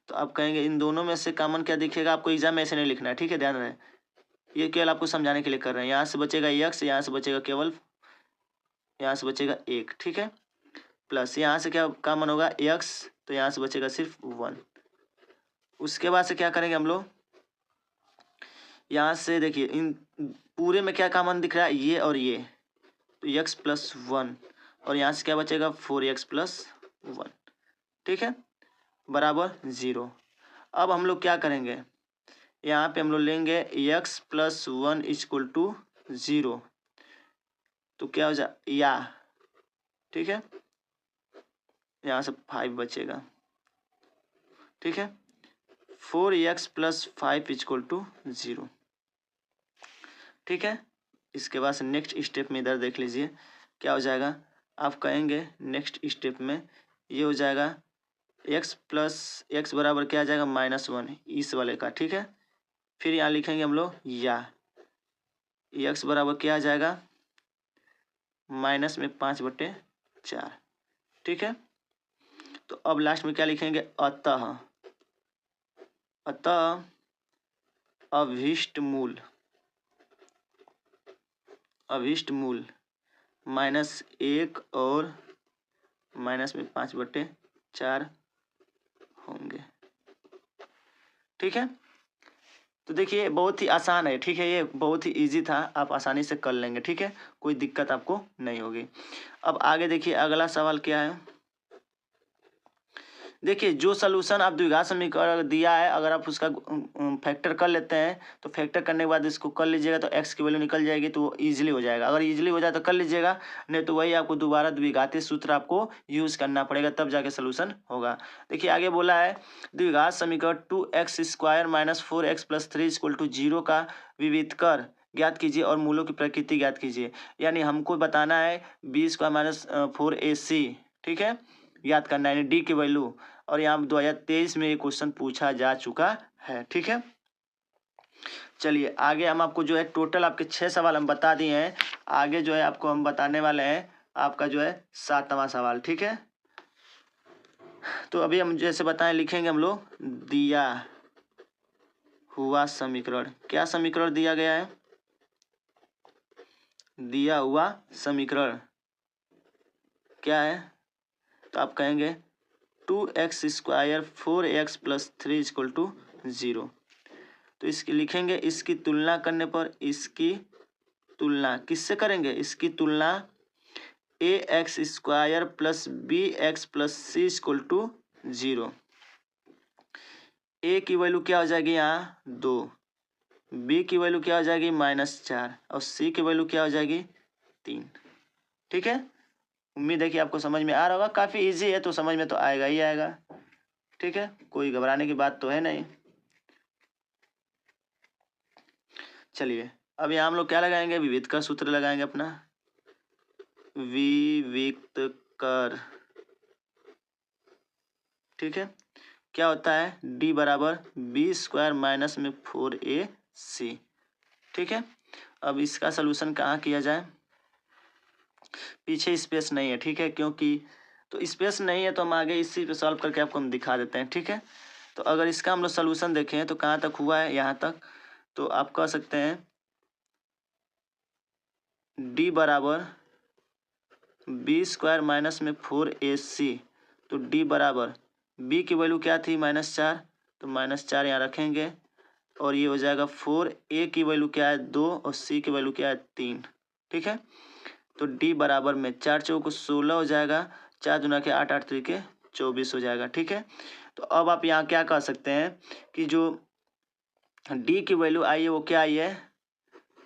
तो आप कहेंगे इन दोनों में से कॉमन क्या दिखेगा। आपको एग्जाम में ऐसे नहीं लिखना है, ठीक है, ध्यान रहे, ये केवल आपको समझाने के लिए कर रहे हैं। यहाँ से बचेगा x, यहाँ से बचेगा केवल, यहाँ से बचेगा 1, ठीक है, प्लस यहाँ से क्या कॉमन होगा x, तो यहाँ से बचेगा सिर्फ 1। उसके बाद से क्या करेंगे हम लोग, यहाँ से देखिए इन पूरे में क्या कॉमन दिख रहा है, ये और ये, तो x प्लस 1, और यहाँ से क्या बचेगा 4x प्लस 1, ठीक है, बराबर 0। अब हम लोग क्या करेंगे, यहाँ पे हम लोग लेंगे x प्लस 1 इक्वल टू 0, तो क्या हो जाए या, ठीक है, यहाँ से 5 बचेगा, ठीक है, 4x प्लस 5 इक्वल टू 0, ठीक है। इसके बाद से नेक्स्ट स्टेप में इधर देख लीजिए क्या हो जाएगा। आप कहेंगे नेक्स्ट स्टेप में ये हो जाएगा x प्लस एक्स बराबर क्या आ जाएगा -1 इस वाले का, ठीक है। फिर यहाँ लिखेंगे हम लोग या x बराबर क्या आ जाएगा -5/4, ठीक है। तो अब लास्ट में क्या लिखेंगे, अतः अभिष्ट मूल -1 और -5/4 होंगे, ठीक है। तो देखिए बहुत ही आसान है, ठीक है, ये बहुत ही इजी था, आप आसानी से कर लेंगे, ठीक है, कोई दिक्कत आपको नहीं होगी। अब आगे देखिए अगला सवाल क्या है। देखिए जो सलूशन आप द्विघात समीकरण दिया है, अगर आप उसका फैक्टर कर लेते हैं तो फैक्टर करने के बाद इसको कर लीजिएगा तो x की वैल्यू निकल जाएगी, तो इजीली हो जाएगा। अगर इजीली हो जाए तो कर लीजिएगा, नहीं तो वही आपको दोबारा द्विघातीय सूत्र आपको यूज करना पड़ेगा, तब जाके सलूशन होगा। देखिए आगे बोला है द्विघात समीकरण 2x² - 4x + 3 = 0 का विविधकर ज्ञात कीजिए और मूलों की प्रकृति ज्ञात कीजिए। यानी हमको बताना है b² - 4ac, ठीक है, याद करना है डी की वैल्यू। और यहाँ 2023 में ये क्वेश्चन पूछा जा चुका है, ठीक है। चलिए आगे हम आपको जो है टोटल आपके 6 सवाल हम बता दिए हैं, आगे जो है आपको हम बताने वाले हैं आपका जो है 7वां सवाल, ठीक है। तो अभी हम जैसे बताएं लिखेंगे हम लोग दिया हुआ समीकरण। क्या समीकरण दिया गया है, दिया हुआ समीकरण क्या है, तो आप कहेंगे 2x² 4x + 3 = 0। तो इसकी लिखेंगे, इसकी तुलना करने पर, इसकी तुलना किससे करेंगे, इसकी तुलना ax² + bx + c = 0। a की वैल्यू क्या हो जाएगी यहाँ 2, b की वैल्यू क्या हो जाएगी -4 और c की वैल्यू क्या हो जाएगी 3, ठीक है। उम्मीद है कि आपको समझ में आ रहा होगा, काफ़ी इजी है तो समझ में तो आएगा ही आएगा, ठीक है, कोई घबराने की बात तो है नहीं। चलिए अब यहाँ हम लोग क्या लगाएंगे, विविध का सूत्र लगाएंगे अपना, विविक्त कर, ठीक है। क्या होता है d बराबर b² - 4ac, ठीक है। अब इसका सलूशन कहाँ किया जाए, पीछे स्पेस नहीं है, ठीक है, क्योंकि तो स्पेस नहीं है तो हम आगे इसी पे सॉल्व करके आपको हम दिखा देते हैं, ठीक है। तो अगर इसका हम लोग सलूशन देखें तो कहाँ तक हुआ है, यहाँ तक, तो आप कह सकते हैं d बराबर b² - 4ac, तो d बराबर b की वैल्यू क्या थी -4, तो -4 यहाँ रखेंगे और ये हो जाएगा 4, a की वैल्यू क्या है 2 और c की वैल्यू क्या है 3, ठीक है। तो d बराबर में 4 चौको 16 हो जाएगा, 4 दूना के 8, 8 3 के 24 हो जाएगा, ठीक है। तो अब आप यहाँ क्या कह सकते हैं कि जो d की वैल्यू आई है वो क्या आई है,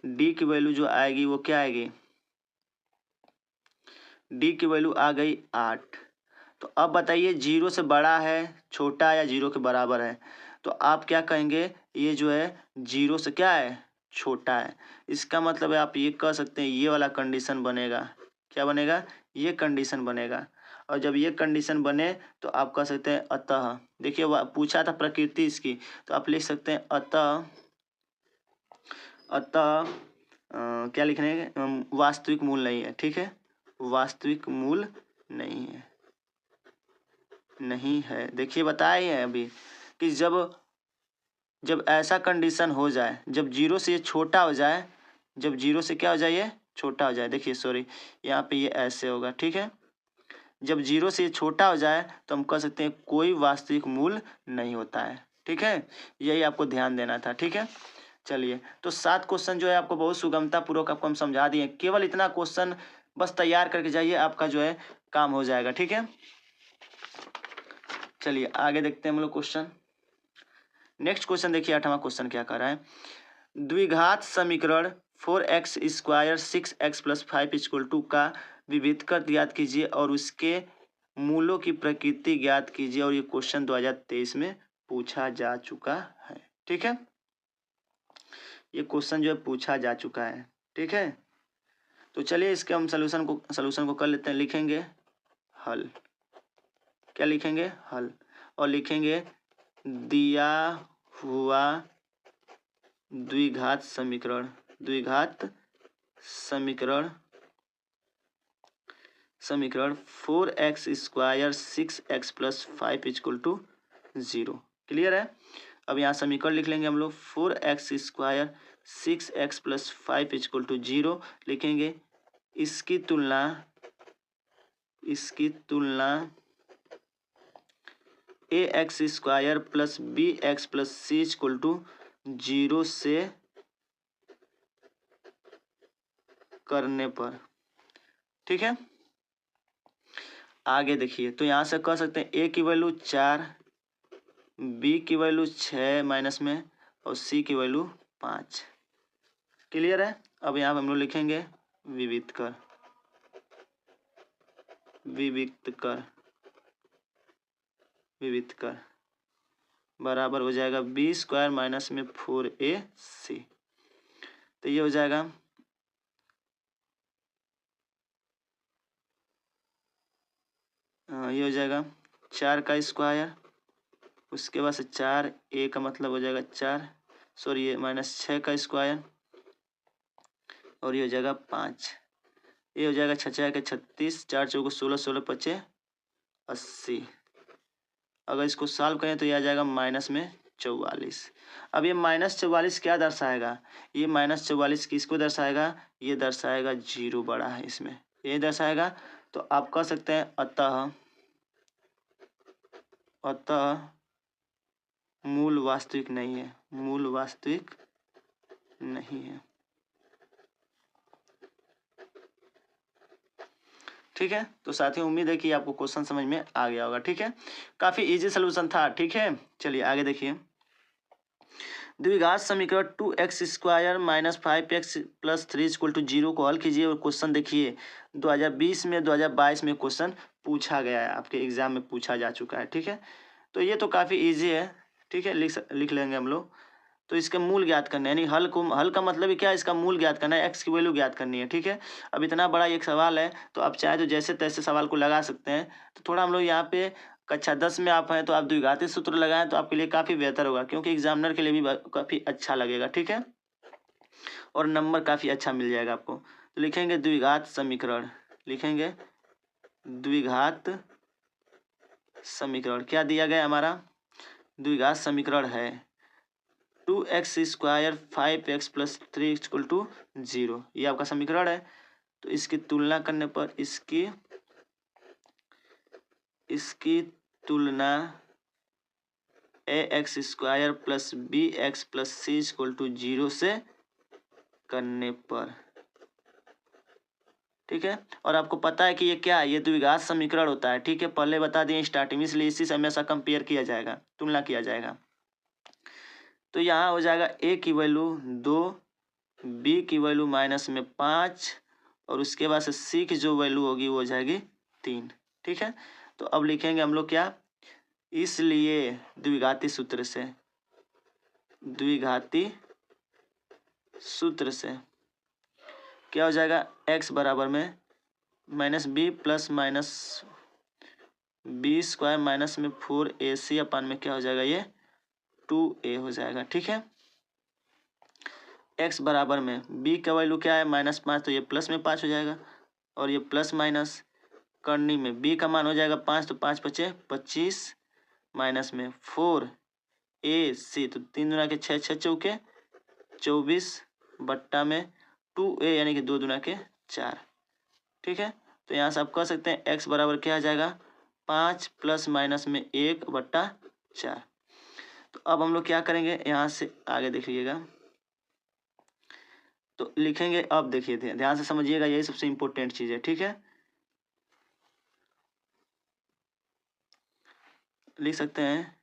d की वैल्यू जो आएगी वो क्या आएगी, d की वैल्यू आ गई 8। तो अब बताइए 0 से बड़ा है, छोटा या 0 के बराबर है, तो आप क्या कहेंगे, ये जो है 0 से क्या है, छोटा है। इसका मतलब है आप ये कह सकते हैं ये वाला कंडीशन बनेगा, क्या बनेगा, ये कंडीशन बनेगा। और जब ये कंडीशन बने तो आप कह सकते हैं अतः, देखिए वह पूछा था प्रकृति इसकी, तो आप लिख सकते हैं अतः क्या लिखने वास्तविक मूल नहीं है, ठीक है, वास्तविक मूल नहीं है, नहीं है। देखिए बताए हैं अभी कि जब ऐसा कंडीशन हो जाए, जब जीरो से ये छोटा हो जाए, जब जीरो से क्या हो जाए, ये छोटा हो जाए। देखिए सॉरी, यहाँ पे ये ऐसे होगा, ठीक है। जब जीरो से ये छोटा हो जाए तो हम कह सकते हैं कोई वास्तविक मूल नहीं होता है, ठीक है। यही आपको ध्यान देना था, ठीक है। चलिए, तो 7 क्वेश्चन जो है आपको बहुत सुगमता पूर्वक आपको हम समझा दिए। केवल इतना क्वेश्चन बस तैयार करके जाइए, आपका जो है काम हो जाएगा, ठीक है। चलिए आगे देखते हैं हम लोग क्वेश्चन। नेक्स्ट क्वेश्चन देखिए, 8वां क्वेश्चन क्या कर रहा है। द्विघात समीकरण 4x स्क्वायर 6x प्लस 5 का विभेदकर ज्ञात कीजिए और उसके मूलों की प्रकृति ज्ञात कीजिए। और ये क्वेश्चन 2023 में पूछा जा चुका है, ठीक है। ये क्वेश्चन जो है पूछा जा चुका है, ठीक है। तो चलिए इसके हम सलूशन को कर लेते हैं। लिखेंगे हल, क्या लिखेंगे, हल। और लिखेंगे दिया हुआ द्विघात समीकरण, द्विघात समीकरण 4x square 6x plus 5 clear है। अब यहाँ समीकरण लिख लेंगे हम लोग 4x स्क्वायर 6x प्लस 5 लिखेंगे। इसकी तुलना ax square plus bx plus c 0 से करने पर, ठीक है। आगे देखिए, तो यहाँ से कह सकते हैं a की वैल्यू 4, b की वैल्यू 6 माइनस में और c की वैल्यू 5। क्लियर है। अब यहाँ हम लोग लिखेंगे विविध कर बराबर हो जाएगा b स्क्वायर माइनस में 4ac। तो ये हो जाएगा ये हो जाएगा 4 का स्क्वायर, उसके बाद से 4 a का मतलब हो जाएगा 4, सॉरी ये माइनस 6 का स्क्वायर और ये हो जाएगा 5। ये हो जाएगा 6 के 36, 4 चौको 16, 16 पचे 80। अगर इसको सॉल्व करें तो ये आ जाएगा माइनस में 44। अब ये माइनस 44 क्या दर्शाएगा, ये माइनस 44 किसको दर्शाएगा, ये दर्शाएगा 0 बड़ा है इसमें, ये दर्शाएगा। तो आप कह सकते हैं अतः मूल वास्तविक नहीं है, मूल वास्तविक नहीं है, ठीक है। तो साथियों उम्मीद है कि आपको क्वेश्चन समझ में आ गया होगा, ठीक है। काफी इजी सोल्यूशन था, ठीक है। चलिए आगे देखिए। द्विघात समीकरण 2x square minus 5x plus 3 को हल कीजिए। और क्वेश्चन देखिए 2020 में 2022 में क्वेश्चन पूछा गया है, आपके एग्जाम में पूछा जा चुका है, ठीक है। तो ये तो काफ़ी इजी है, ठीक है, लिख लेंगे हम लोग। तो इसके मूल ज्ञात करना है, यानी हल का मतलब ही क्या है, इसका मूल ज्ञात करना है, एक्स की वैल्यू ज्ञात करनी है, ठीक है। अब इतना बड़ा एक सवाल है तो आप चाहे तो जैसे तैसे सवाल को लगा सकते हैं। तो थोड़ा हम लोग यहाँ पे कक्षा 10 में आप हैं तो आप द्विघाती सूत्र लगाएं तो आपके लिए काफ़ी बेहतर होगा, क्योंकि एग्जामिनर के लिए भी काफ़ी अच्छा लगेगा, ठीक है। और नंबर काफ़ी अच्छा मिल जाएगा आपको। तो लिखेंगे द्विघात समीकरण, लिखेंगे द्विघात समीकरण क्या दिया गया हमारा, द्विघात समीकरण है 2x स्क्वायर 5x प्लस 3 ये आपका समीकरण है। तो इसकी तुलना करने पर इसकी तुलना ax square plus bx plus c 0 से करने पर, ठीक है। और आपको पता है कि ये क्या है, ये द्विघात समीकरण होता है, ठीक है। पहले बता दिए स्टार्टिंग में, इसलिए इसी से हमेशा कंपेयर किया जाएगा, तुलना किया जाएगा। तो यहाँ हो जाएगा a की वैल्यू 2, b की वैल्यू माइनस में 5 और उसके बाद से c की जो वैल्यू होगी वो हो जाएगी 3, ठीक है। तो अब लिखेंगे हम लोग क्या, इसलिए द्विघाती सूत्र से क्या हो जाएगा, x बराबर में minus b plus minus b square minus में 4ac अपान में क्या हो जाएगा, ये 2a हो जाएगा, ठीक है। x बराबर में b का वैल्यू क्या है -5, तो ये प्लस में 5 हो जाएगा और ये प्लस माइनस करनी में b का मान हो जाएगा 5, तो 5 पचे 25 माइनस में 4ac, तो 3 दूना के 6, 6 चौके 24 बट्टा में 2a यानी कि 2 दूना के 4। ठीक है, तो यहाँ से आप कह सकते हैं x बराबर क्या आ जाएगा 5 प्लस माइनस में 1 बट्टा 4। तो अब हम लोग क्या करेंगे, यहाँ से आगे देखिएगा तो लिखेंगे। अब देखिए ध्यान से समझिएगा, यही सबसे इम्पोर्टेंट चीज़ है। ठीक है, लिख सकते हैं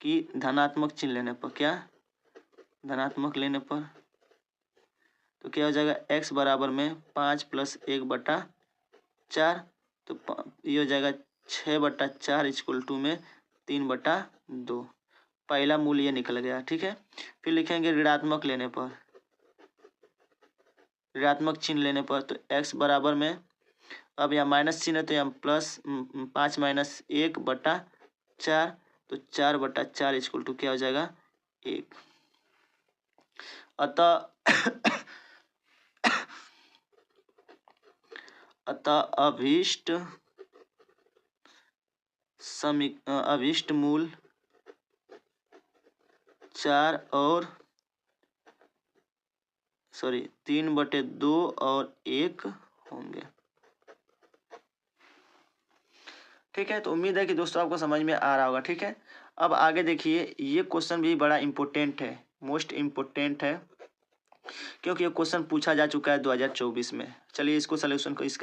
कि धनात्मक चिन्ह लेने पर, क्या धनात्मक लेने पर तो क्या हो जाएगा x बराबर में 5 प्लस 1 बटा 4, तो ये हो जाएगा 6 बटा 4 इक्वल टू में 3 बटा 2। पहला मूल्य ये निकल गया। ठीक है, फिर लिखेंगे ऋणात्मक लेने पर, ऋणात्मक चिन्ह लेने पर तो x बराबर में, अब यहाँ माइनस चिन्ह है तो यहाँ प्लस 5 माइनस 1 बटा 4, तो 4 बटा 4 इक्वल टू क्या हो जाएगा 1। अतः अभीष्ट मूल 4 और 3/2 और 1 होंगे। ठीक है, तो उम्मीद है कि दोस्तों आपको समझ में आ रहा होगा। ठीक है, अब आगे देखिए, ये क्वेश्चन भी बड़ा इम्पोर्टेंट है, मोस्ट इम्पोर्टेंट है, क्योंकि ये क्वेश्चन पूछा जा चुका है 2024 में। चलिए इसके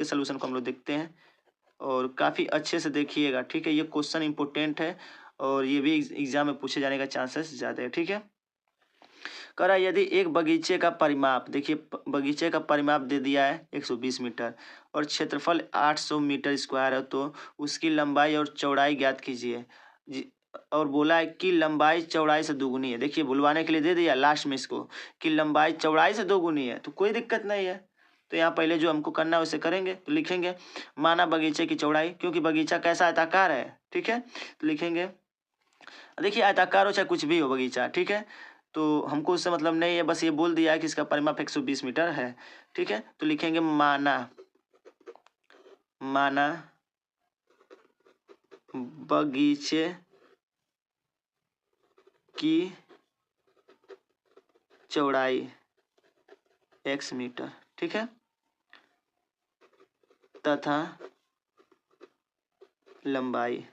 सलूशन को हम लोग देखते हैं और काफ़ी अच्छे से देखिएगा। ठीक है, ये क्वेश्चन इम्पोर्टेंट है और ये भी एग्जाम में पूछे जाने का चांसेस ज़्यादा है। ठीक है, कह रहा है यदि एक बगीचे का परिमाप, देखिए बगीचे का परिमाप दे दिया है 120 मीटर और क्षेत्रफल 800 मीटर स्क्वायर है, तो उसकी लंबाई और चौड़ाई ज्ञात कीजिए। और बोला है कि लंबाई चौड़ाई से दोगुनी है। देखिए बुलवाने के लिए दे दिया लास्ट में इसको कि लंबाई चौड़ाई से दोगुनी है, तो कोई दिक्कत नहीं है। तो यहाँ पहले जो हमको करना है उसे करेंगे। तो लिखेंगे माना बगीचे की चौड़ाई, क्योंकि बगीचा कैसा आयताकार है। ठीक है, तो लिखेंगे, देखिए आयताकार हो चाहे कुछ भी हो बगीचा। ठीक है, तो हमको उससे मतलब नहीं है, बस ये बोल दिया है कि इसका परिमाप 120 मीटर है। ठीक है, तो लिखेंगे माना बगीचे की चौड़ाई x मीटर। ठीक है, तथा लंबाई,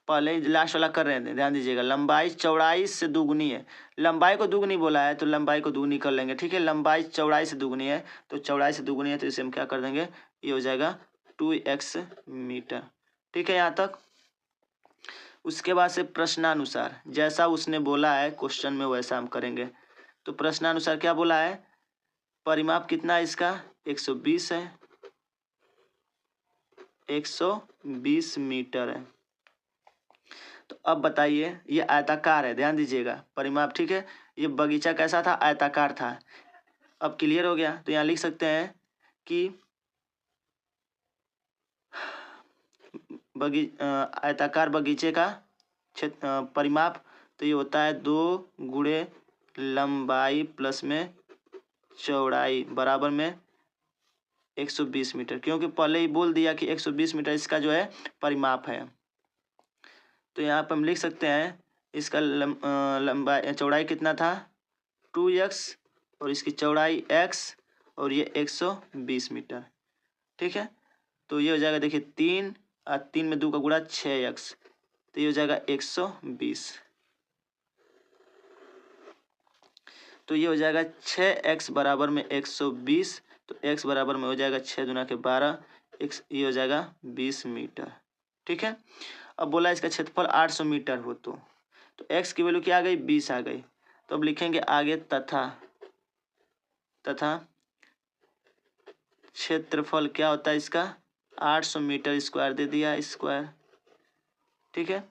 पहले लास्ट वाला कर रहे हैं, ध्यान दीजिएगा, लंबाई चौड़ाई से दुगुनी है। लंबाई को दुगुनी बोला है तो लंबाई को दुगुनी कर लेंगे। ठीक है, लंबाई चौड़ाई से दुगुनी है, तो चौड़ाई से दुगुनी है तो इसे हम क्या कर देंगे, ये हो जाएगा 2x मीटर। ठीक है, यहाँ तक। उसके बाद से प्रश्नानुसार जैसा उसने बोला है क्वेश्चन में वैसा हम करेंगे। तो प्रश्नानुसार क्या बोला है, परिमाप कितना है इसका 120 है, 120 मीटर है। तो अब बताइए, ये आयताकार है, ध्यान दीजिएगा परिमाप। ठीक है, ये बगीचा कैसा था, आयताकार था। अब क्लियर हो गया, तो यहाँ लिख सकते हैं कि आयताकार बगीचे का परिमाप तो ये होता है 2 गुणे लंबाई प्लस में चौड़ाई बराबर में 120 मीटर, क्योंकि पहले ही बोल दिया कि 120 मीटर इसका जो है परिमाप है। तो यहाँ पर हम लिख सकते हैं इसका लंबाई चौड़ाई कितना था 2x और इसकी चौड़ाई x और ये 120 मीटर। ठीक है, तो ये हो जाएगा, देखिए 3 और 3 में 2 का गुणा 6x, तो ये हो जाएगा 120। तो ये हो जाएगा 6x बराबर में 120, तो x बराबर में हो जाएगा 6 दूना के 12, ये हो जाएगा 20 मीटर। ठीक है, अब बोला इसका क्षेत्रफल 800 मीटर हो तो x की वैल्यू क्या आ गई 20 आ गई। तो अब लिखेंगे आगे तथा क्षेत्रफल क्या होता है इसका 800 मीटर स्क्वायर दे दिया स्क्वायर। ठीक है,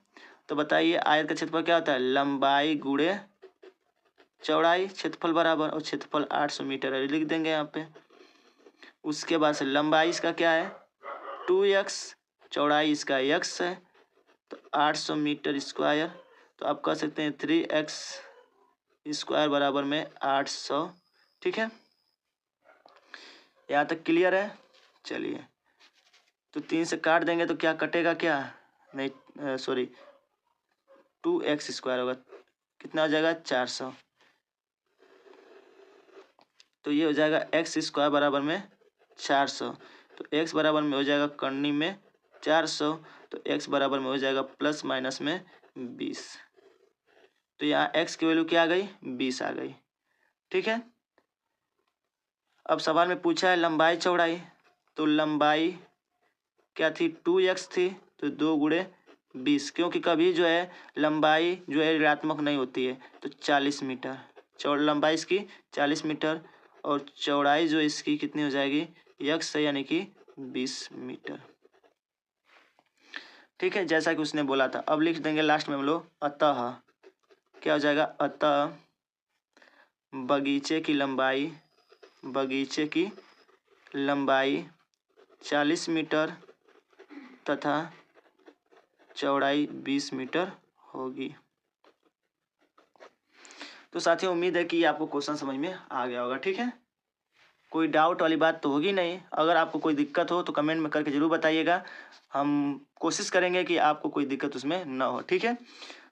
तो बताइए आयत का क्षेत्रफल क्या होता है, लंबाई गुणे चौड़ाई, क्षेत्रफल बराबर, और क्षेत्रफल 800 मीटर है, लिख देंगे यहाँ पे। उसके बाद से लंबाई इसका क्या है 2x, चौड़ाई इसका x है, तो 800 मीटर स्क्वायर, तो आप कह सकते हैं 3x स्क्वायर बराबर में 800। ठीक है, यहाँ तक क्लियर है। चलिए तो 3 से काट देंगे तो क्या कटेगा, क्या नहीं, सॉरी 2x² होगा, कितना हो जाएगा 400। तो ये हो जाएगा x² बराबर में 400। तो x बराबर में हो जाएगा करनी में 400, तो x बराबर में हो जाएगा प्लस माइनस में 20। तो यहाँ x की वैल्यू क्या आ गई, 20 आ गई। ठीक है, अब सवाल में पूछा है लंबाई चौड़ाई, तो लंबाई क्या थी, 2x थी, तो 2 गुणे 20, क्योंकि कभी जो है लंबाई जो है ऋणात्मक नहीं होती है। तो 40 मीटर लंबाई इसकी 40 मीटर, और चौड़ाई जो इसकी कितनी हो जाएगी, x यानी कि 20 मीटर। ठीक है, जैसा कि उसने बोला था। अब लिख देंगे लास्ट में हम लोग अतः, क्या हो जाएगा, अतः बगीचे की लंबाई 40 मीटर तथा चौड़ाई 20 मीटर होगी। तो साथियों, उम्मीद है कि आपको क्वेश्चन समझ में आ गया होगा। ठीक है, कोई डाउट वाली बात तो होगी नहीं। अगर आपको कोई दिक्कत हो तो कमेंट में करके जरूर बताइएगा, हम कोशिश करेंगे कि आपको कोई दिक्कत उसमें ना हो। ठीक है,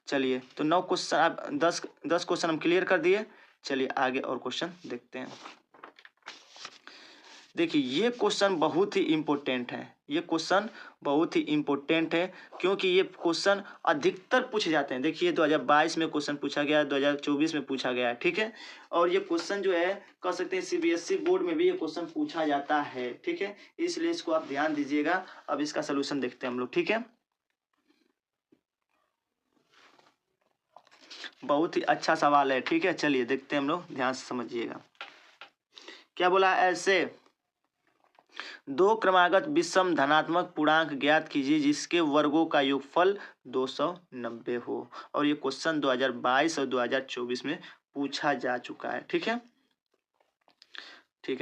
चलिए, तो 9 क्वेश्चन आप 10 क्वेश्चन हम क्लियर कर दिए। चलिए आगे और क्वेश्चन देखते हैं। देखिए, ये क्वेश्चन बहुत ही इम्पोर्टेंट है, क्योंकि ये क्वेश्चन अधिकतर पूछे जाते हैं। देखिए 2022 में क्वेश्चन पूछा गया, 2024 में पूछा गया है। ठीक है, और ये क्वेश्चन जो है कह सकते हैं CBSE बोर्ड में भी ये क्वेश्चन पूछा जाता है। ठीक है, इसलिए इसको आप ध्यान दीजिएगा। अब इसका सोल्यूशन देखते हैं हम लोग। ठीक है, बहुत ही अच्छा सवाल है। ठीक है, चलिए देखते हैं हम लोग, ध्यान से समझिएगा। क्या बोला, ऐसे 2 क्रमागत विषम धनात्मक पूर्णांक ज्ञात कीजिए जिसके वर्गों का योगफल 290 हो। और ये क्वेश्चन 2022 और 2024 में पूछा जा चुका है। ठीक है,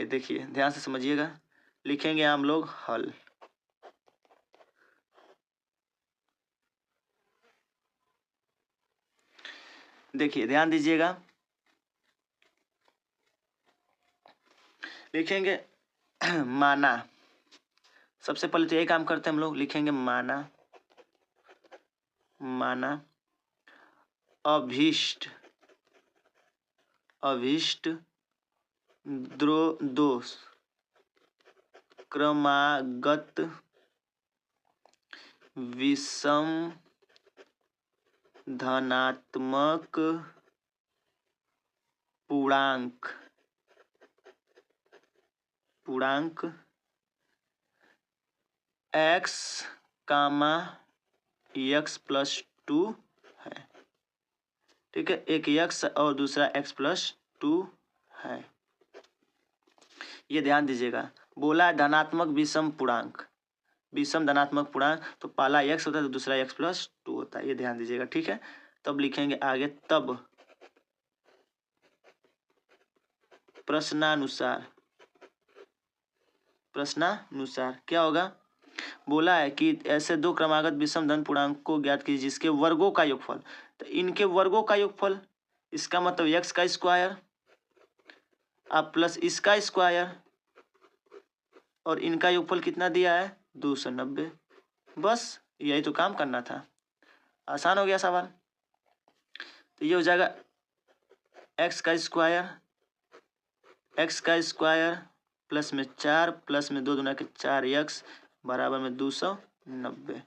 देखिए ध्यान से समझिएगा। लिखेंगे हम लोग हल। देखिए ध्यान दीजिएगा, लिखेंगे माना। सबसे पहले तो यही काम करते हैं हम लोग, लिखेंगे माना अभीष्ट दोष क्रमागत विषम धनात्मक पूर्णांक x, x+2 है। ठीक है, एक x और दूसरा x+2 है। ये ध्यान दीजिएगा, बोला है धनात्मक विषम धनात्मक पूर्णांक, तो पहला x होता है तो दूसरा x+2 होता है। ये ध्यान दीजिएगा। ठीक है, तब लिखेंगे आगे, तब प्रश्नानुसार क्या होगा, बोला है कि ऐसे 2 क्रमागत विषम धन पूर्णांक को ज्ञात कीजिए जिसके वर्गों का योगफल। तो इनके वर्गों का योगफल, इसका मतलब x का स्क्वायर अब प्लस इसका स्क्वायर, और इनका योगफल कितना दिया है, 290। बस यही तो काम करना था, आसान हो गया सवाल। तो ये हो जाएगा x का स्क्वायर प्लस में 4 प्लस में 2 दूना के 4x बराबर में 290।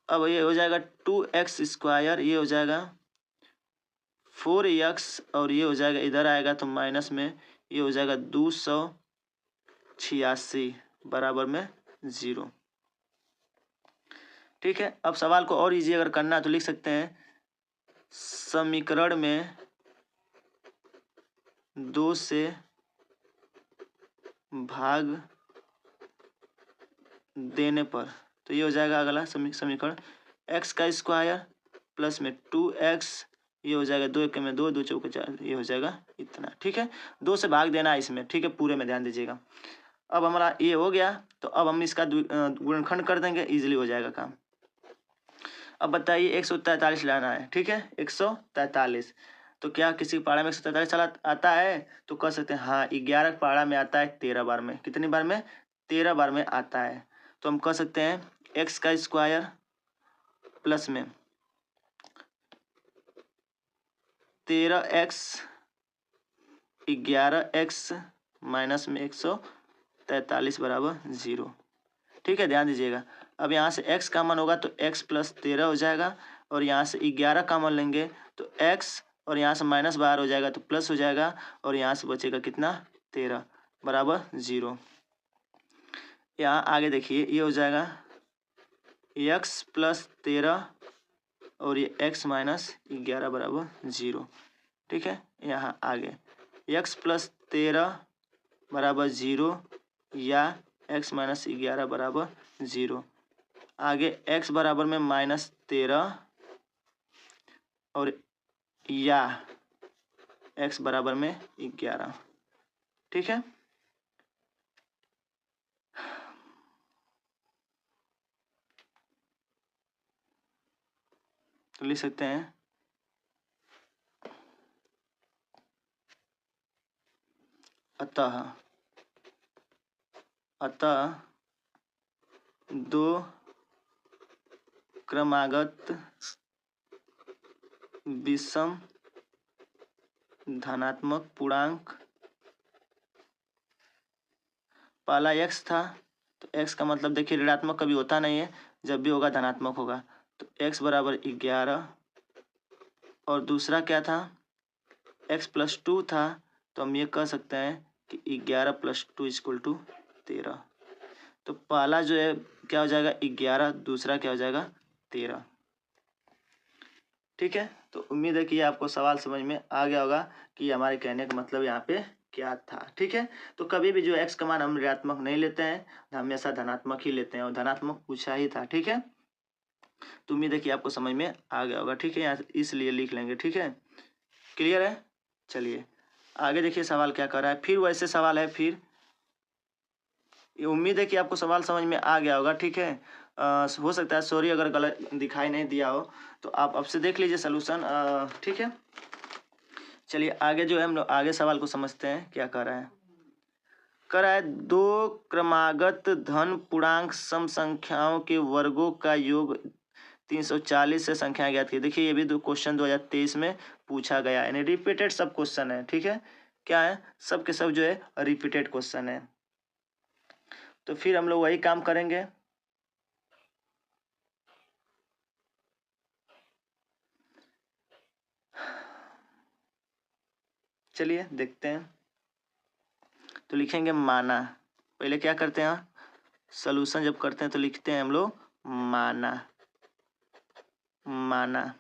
अब ये हो जाएगा 2x², ये हो जाएगा 4x, और ये हो जाएगा इधर आएगा तो माइनस में, ये हो जाएगा 286 बराबर में 0। ठीक है, अब सवाल को और इजी अगर करना है तो लिख सकते हैं, समीकरण में 2 से भाग देने पर, तो ये हो जाएगा अगला समीकरण, x का स्क्वायर प्लस में 2x, ये हो जाएगा 2 एक में 2, 2 चौके 4, ये हो जाएगा इतना। ठीक है, 2 से भाग देना है इसमें। ठीक है, पूरे में ध्यान दीजिएगा। अब हमारा ये हो गया, तो अब हम इसका गुणनखंड कर देंगे, इजीली हो जाएगा काम। अब बताइए 143 लाना है। ठीक है, 143, तो क्या किसी पारा में 143 चला आता है, तो कह सकते हैं हाँ, 11 पारा में आता है 13 बार में। कितनी बार में, 13 बार में आता है। तो हम कह सकते हैं एक्स का स्क्वायर प्लस में 13x 11x माइनस में 143 बराबर 0। ठीक है, ध्यान दीजिएगा। अब यहाँ से x कॉमन होगा तो x प्लस 13 हो जाएगा, और यहाँ से 11 कॉमन लेंगे तो x, और यहाँ से माइनस बाहर हो जाएगा तो प्लस हो जाएगा, और यहाँ से बचेगा कितना 13 बराबर 0। यहाँ आगे देखिए ये हो जाएगा x प्लस 13 और ये x माइनस 11 बराबर 0। ठीक है, यहाँ आगे x प्लस 13 बराबर 0 या x माइनस 11 बराबर 0। आगे x बराबर में माइनस 13 और या x बराबर में 11। ठीक है, तो लिख सकते हैं अतः दो क्रमागत विषम धनात्मक पूर्णांक, पहला x था तो x का मतलब देखिए ऋणात्मक कभी होता नहीं है, जब भी होगा धनात्मक होगा, तो x बराबर 11, और दूसरा क्या था x प्लस 2 था, तो हम ये कह सकते हैं कि 11 प्लस 2 इक्वल टू 13। तो पहला जो है क्या हो जाएगा 11, दूसरा क्या हो जाएगा 13। ठीक है, तो उम्मीद है कि आपको सवाल समझ में आ गया होगा कि हमारे कहने का मतलब यहाँ पे क्या था। ठीक है, तो कभी भी जो x का मान हम ऋणात्मक नहीं लेते हैं, हमेशा धनात्मक ही लेते हैं, और धनात्मक पूछा ही था। ठीक है, तो उम्मीद है कि आपको समझ में आ गया होगा। ठीक है, यहाँ इसलिए लिख लेंगे। ठीक है, क्लियर है। चलिए आगे देखिए सवाल क्या कर रहा है। फिर वैसे सवाल है, फिर उम्मीद है कि आपको सवाल समझ में आ गया होगा। ठीक है, हो सकता है सॉरी अगर गलत दिखाई नहीं दिया हो तो आप अब से देख लीजिए सलूशन। ठीक है, चलिए आगे जो है हम लोग आगे सवाल को समझते हैं क्या कर रहा है। कर रहा है दो क्रमागत धन पूर्णांक सम संख्याओं के वर्गों का योग 340 से संख्या ज्ञात की। देखिए ये भी क्वेश्चन 2023 में पूछा गया है, यानी रिपीटेड सब क्वेश्चन है। ठीक है, क्या है सब के सब जो है रिपीटेड क्वेश्चन है, तो फिर हम लोग वही काम करेंगे। चलिए देखते हैं, तो लिखेंगे माना। पहले क्या करते हैं, सॉल्यूशन जब करते हैं तो लिखते हैं हम लोग माना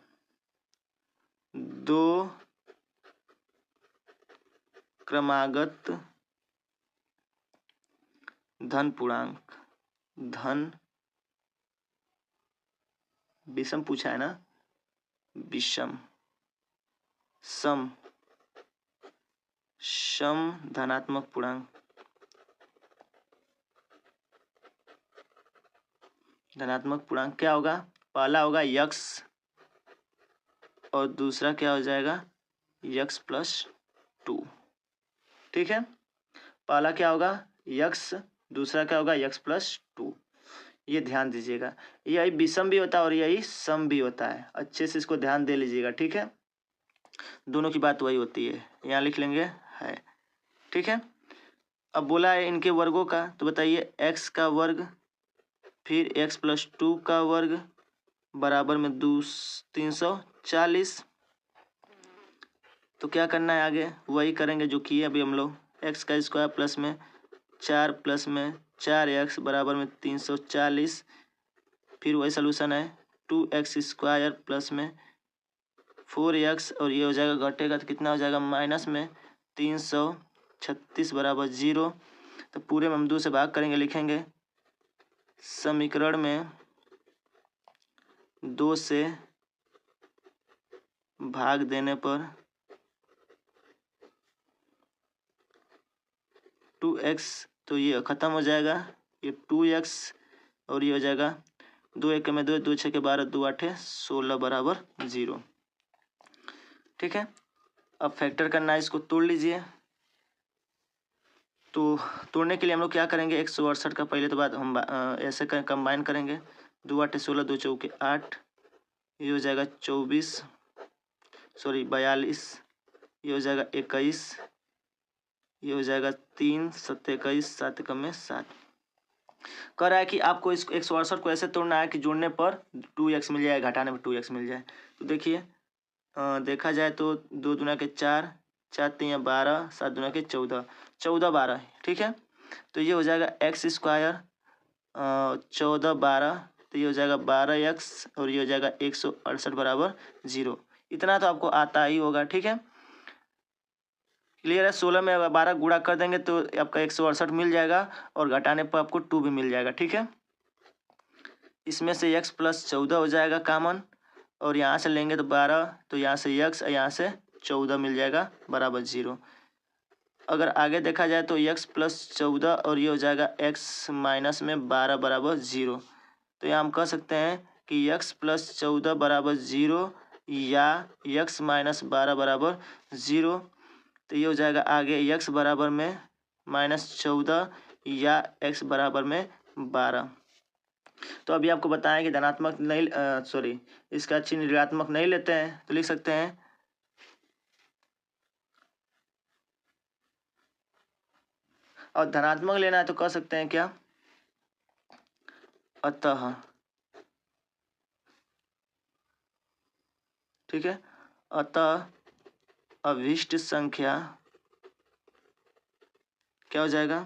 दो क्रमागत धन पूर्णांक, धन विषम पूछा है ना, विषम सम धनात्मक पूर्णांक, धनात्मक पूर्णांक क्या होगा, पहला होगा x और दूसरा क्या हो जाएगा x प्लस 2। ठीक है, पहला क्या होगा x, दूसरा क्या होगा x प्लस 2। ये ध्यान दीजिएगा, यही विषम भी होता है और यही सम भी होता है, अच्छे से इसको ध्यान दे लीजिएगा। ठीक है, दोनों की बात वही होती है, यहाँ लिख लेंगे है। ठीक है, अब बोला है इनके वर्गों का, तो बताइए x का वर्ग फिर x प्लस 2 का वर्ग बराबर में 340। तो क्या करना है आगे, वही करेंगे जो किए अभी हम लोग। x का स्क्वायर प्लस में 4 प्लस में 4x बराबर में 340। फिर वही सोल्यूशन है 2x स्क्वायर प्लस में 4x, और ये हो जाएगा घटेगा तो कितना हो जाएगा माइनस में 336 बराबर 0। तो पूरे में हम 2 से भाग करेंगे, लिखेंगे समीकरण में 2 से भाग देने पर 2x, तो ये ख़त्म हो जाएगा, ये 2x और ये हो जाएगा 2 1 में 2, 2 6 के 12, 2 8 16 बराबर 0। ठीक है, अब फैक्टर करना है, इसको तोड़ लीजिए। तो तोड़ने के लिए हम लोग क्या करेंगे, 168 का पहले तो बात हम ऐसे कंबाइन करेंगे। 2 8 16, 2 चौके 8, ये हो जाएगा 42 ये हो जाएगा 21, ये हो जाएगा 3 7 21, 7 कम में 7। कह रहा है कि आपको इस 168 को ऐसे तोड़ना है कि जोड़ने पर 2x मिल जाए, घटाने पर 2x मिल जाए। तो देखिए देखा जाए तो 2 दूना के 4, 4 3 12, 7 दूना के 14, 14 12, ठीक है। तो ये हो जाएगा x स्क्वायर 14 12, तो ये हो जाएगा 12x और ये हो जाएगा 168 बराबर 0। इतना तो आपको आता ही होगा, ठीक है। क्लियर है। 16 में 12 गुणा कर देंगे तो आपका 168 मिल जाएगा और घटाने पर आपको 2 भी मिल जाएगा, ठीक है। इसमें से x प्लस 14 हो जाएगा कॉमन, और यहाँ से लेंगे तो 12, तो यहाँ से x यहाँ से 14 मिल जाएगा बराबर 0। अगर आगे देखा जाए तो x प्लस 14 और ये हो जाएगा x माइनस में 12 बराबर 0। तो यहाँ हम कह सकते हैं कि x प्लस 14 बराबर 0 या x माइनस 12 बराबर 0। तो ये हो जाएगा आगे x बराबर में -14 या x बराबर में 12। तो अभी आपको बताएं कि धनात्मक नहीं इसका चिन्ह ऋणात्मक नहीं लेते हैं तो लिख सकते हैं और धनात्मक लेना है तो कह सकते हैं क्या, अतः, ठीक है। अतः अभिष्ट संख्या क्या हो जाएगा,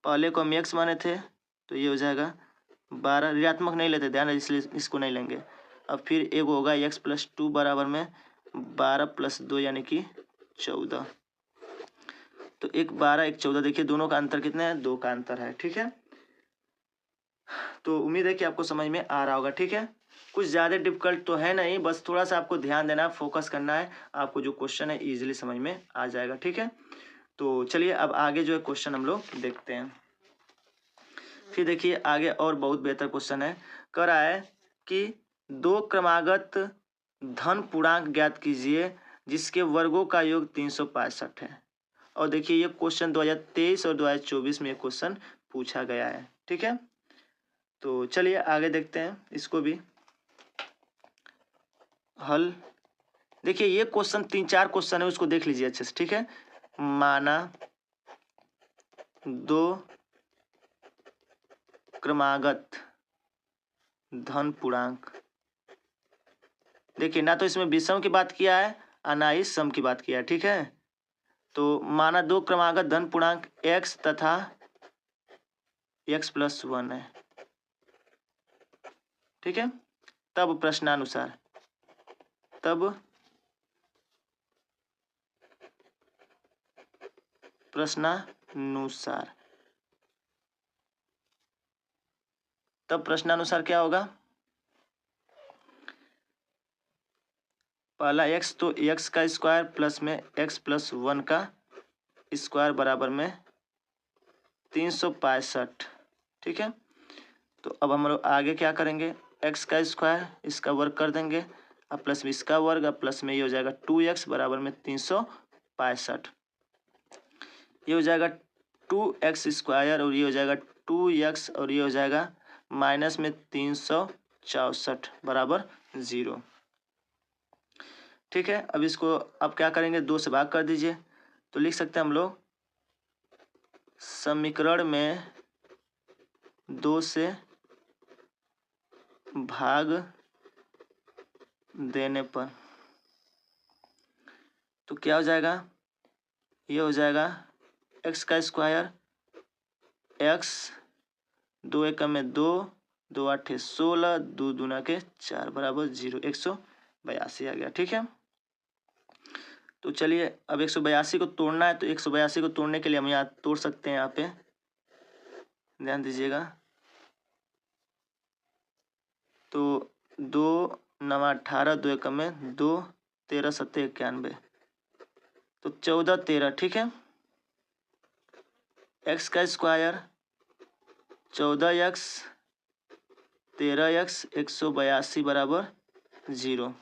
पहले को हम x माने थे तो ये हो जाएगा 12, ऋणात्मक नहीं लेते ध्यान है इसलिए इसको नहीं लेंगे। अब फिर एक होगा x प्लस 2 बराबर में 12 प्लस 2 यानी कि 14। तो एक 12 एक 14, देखिए दोनों का अंतर कितना है, 2 का अंतर है, ठीक है। तो उम्मीद है कि आपको समझ में आ रहा होगा, ठीक है। कुछ ज़्यादा डिफिकल्ट तो है नहीं, बस थोड़ा सा आपको ध्यान देना है, फोकस करना है, आपको जो क्वेश्चन है इजीली समझ में आ जाएगा, ठीक है। तो चलिए अब आगे जो है क्वेश्चन हम लोग देखते हैं। फिर देखिए आगे और बहुत बेहतर क्वेश्चन है। कह रहा है कि 2 क्रमागत धन पूर्णांक ज्ञात कीजिए जिसके वर्गों का योग 365 है। और देखिए ये क्वेश्चन 2023 और 2024 में क्वेश्चन पूछा गया है, ठीक है। तो चलिए आगे देखते हैं इसको भी हल। देखिए ये क्वेश्चन 3-4 क्वेश्चन है, उसको देख लीजिए अच्छे से, ठीक है। माना 2 क्रमागत धन पूर्णांक, देखिए ना तो इसमें विषम की बात किया है और ना ही सम की बात किया है, ठीक है। तो माना 2 क्रमागत धन पूर्णांक x तथा x प्लस 1 है, ठीक है। तब प्रश्नानुसार क्या होगा, पहला x तो x का स्क्वायर प्लस में x प्लस 1 का स्क्वायर बराबर में 365, ठीक है। तो अब हम लोग आगे क्या करेंगे, x का स्क्वायर इसका वर्ग कर देंगे और प्लस में इसका वर्ग और प्लस में ये हो जाएगा 2x बराबर में 365। ये हो जाएगा 2x स्क्वायर और ये हो जाएगा 2x और ये हो जाएगा माइनस में 364 बराबर 0, ठीक है। अब इसको अब क्या करेंगे, 2 से भाग कर दीजिए। तो लिख सकते हैं हम लोग समीकरण में 2 से भाग देने पर तो क्या हो जाएगा, ये हो जाएगा x का स्क्वायर x 2 एकम में 2, 2 8 16, 2 दूना के 4 बराबर 0, 182 आ गया, ठीक है। तो चलिए अब 182 को तोड़ना है, तो 182 को तोड़ने के लिए हम यहाँ तोड़ सकते हैं, यहाँ पे ध्यान दीजिएगा। तो 2 9 18, 2 एकम में 2, 13 7 91, तो 14 13, ठीक है। x का स्क्वायर 14x 13x 182 बराबर 0।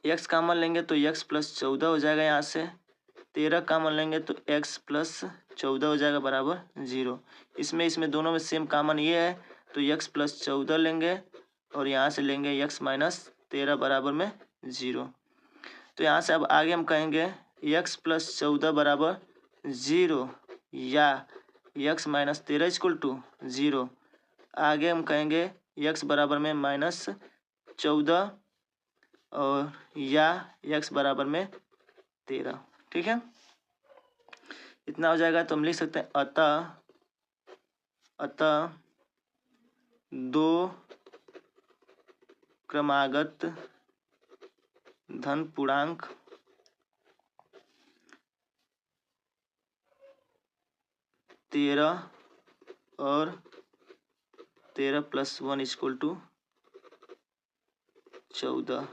x कॉमन लेंगे तो x प्लस 14 हो जाएगा यहाँ से, 13 कॉमन लेंगे तो x प्लस 14 हो जाएगा बराबर 0। इसमें दोनों में सेम कॉमन ये है तो x प्लस 14 लेंगे और यहाँ से लेंगे x माइनस 13 बराबर में 0। तो यहाँ से अब आगे हम कहेंगे x प्लस 14 बराबर 0 या x माइनस 13 इक्वल टू 0। आगे हम कहेंगे x बराबर में माइनस 14 और या x बराबर में 13। ठीक है, इतना हो जाएगा। तो हम लिख सकते हैं अतः दो क्रमागत धन पूर्णांक तेरह और 13 प्लस 1 इक्वल टू 14,